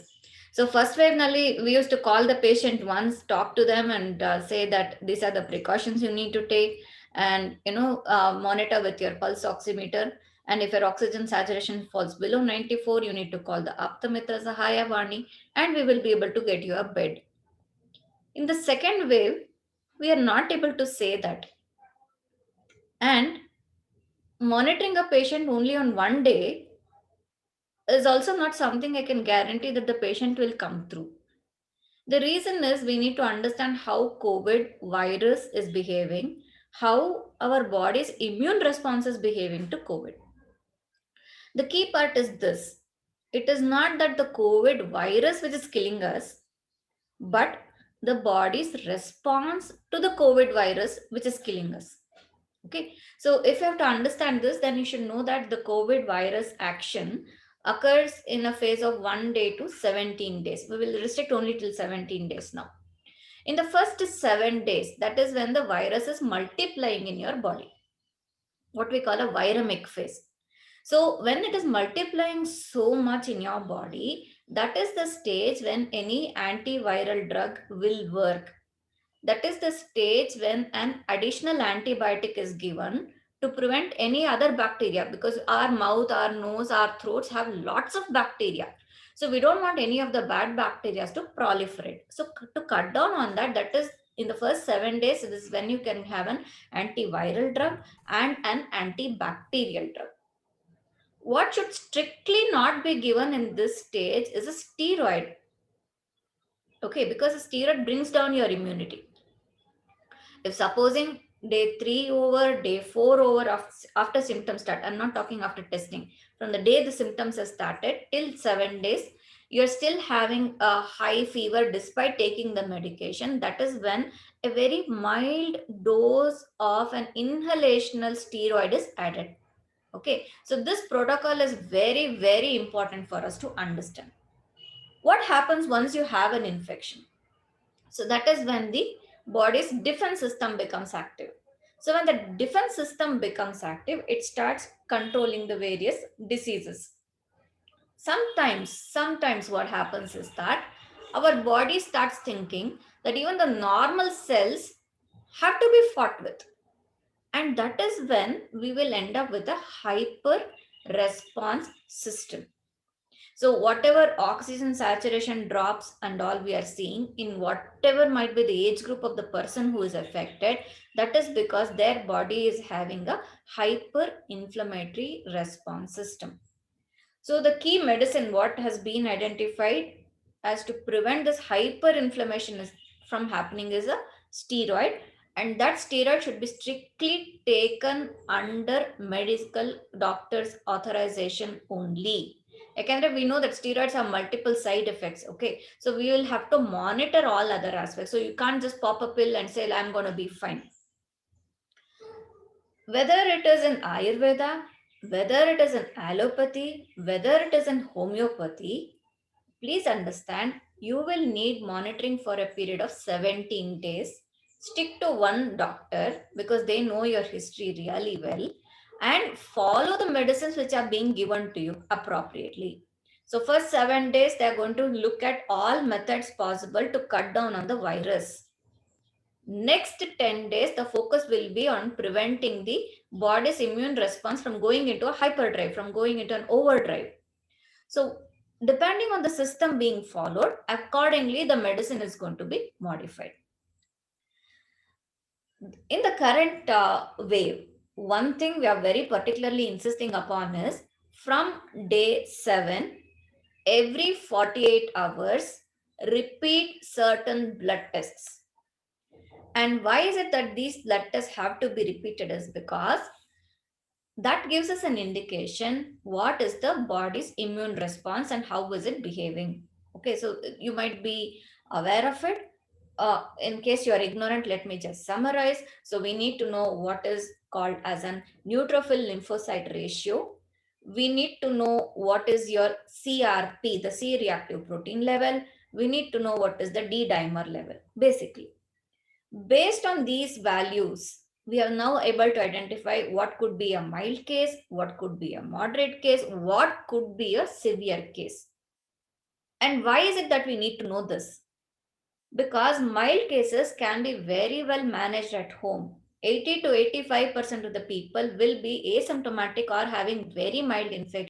So first wave, we used to call the patient once, talk to them and say that these are the precautions you need to take, and monitor with your pulse oximeter. And if your oxygen saturation falls below 94, you need to call the Aptamitra Sahaya Vani, and we will be able to get you a bed. In the second wave, we are not able to say that. And monitoring a patient only on one day is also not something I can guarantee that the patient will come through. The reason is we need to understand how COVID virus is behaving, how our body's immune response is behaving to COVID. The key part is this. It is not that the COVID virus which is killing us, but the body's response to the COVID virus which is killing us. Okay. So if you have to understand this, then you should know that the COVID virus action occurs in a phase of 1 day to 17 days. We will restrict only till 17 days now. In the first 7 days, that is when the virus is multiplying in your body, what we call a viremic phase. So when it is multiplying so much in your body, that is the stage when any antiviral drug will work. That is the stage when an additional antibiotic is given to prevent any other bacteria, because our mouth, our nose, our throats have lots of bacteria. So we don't want any of the bad bacteria to proliferate. So to cut down on that, that is in the first 7 days, this is when you can have an antiviral drug and an antibacterial drug. What should strictly not be given in this stage is a steroid. Okay, because a steroid brings down your immunity. If supposing day 3 over, day 4 over after symptoms start, I'm not talking after testing, from the day the symptoms have started till 7 days, you're still having a high fever despite taking the medication, that is when a very mild dose of an inhalational steroid is added. Okay, so this protocol is very, very important for us to understand. What happens once you have an infection? So that is when the body's defense system becomes active. So when the defense system becomes active, it starts controlling the various diseases. Sometimes what happens is that our body starts thinking that even the normal cells have to be fought with. And that is when we will end up with a hyper response system. So whatever oxygen saturation drops and all we are seeing in whatever might be the age group of the person who is affected, that is because their body is having a hyper-inflammatory response system. So the key medicine what has been identified as to prevent this hyperinflammation from happening is a steroid, and that steroid should be strictly taken under medical doctor's authorization only. Again, we know that steroids have multiple side effects. Okay, so we will have to monitor all other aspects. So you can't just pop a pill and say, I'm going to be fine. Whether it is in Ayurveda, whether it is in allopathy, whether it is in homeopathy, please understand you will need monitoring for a period of 17 days. Stick to one doctor because they know your history really well, and follow the medicines which are being given to you appropriately. So first 7 days, they are going to look at all methods possible to cut down on the virus. Next 10 days, the focus will be on preventing the body's immune response from going into a hyperdrive, from going into an overdrive. So depending on the system being followed, accordingly, the medicine is going to be modified. In the current wave, one thing we are very particularly insisting upon is from day 7, every 48 hours, repeat certain blood tests. And why is it that these blood tests have to be repeated is because that gives us an indication what is the body's immune response and how is it behaving. Okay, so you might be aware of it. In case you are ignorant, let me just summarize. So we need to know what is called as an neutrophil lymphocyte ratio. We need to know what is your CRP, the C-reactive protein level. We need to know what is the D-dimer level, basically. Based on these values, we are now able to identify what could be a mild case, what could be a moderate case, what could be a severe case. And why is it that we need to know this? Because mild cases can be very well managed at home. 80 to 85% of the people will be asymptomatic or having very mild infection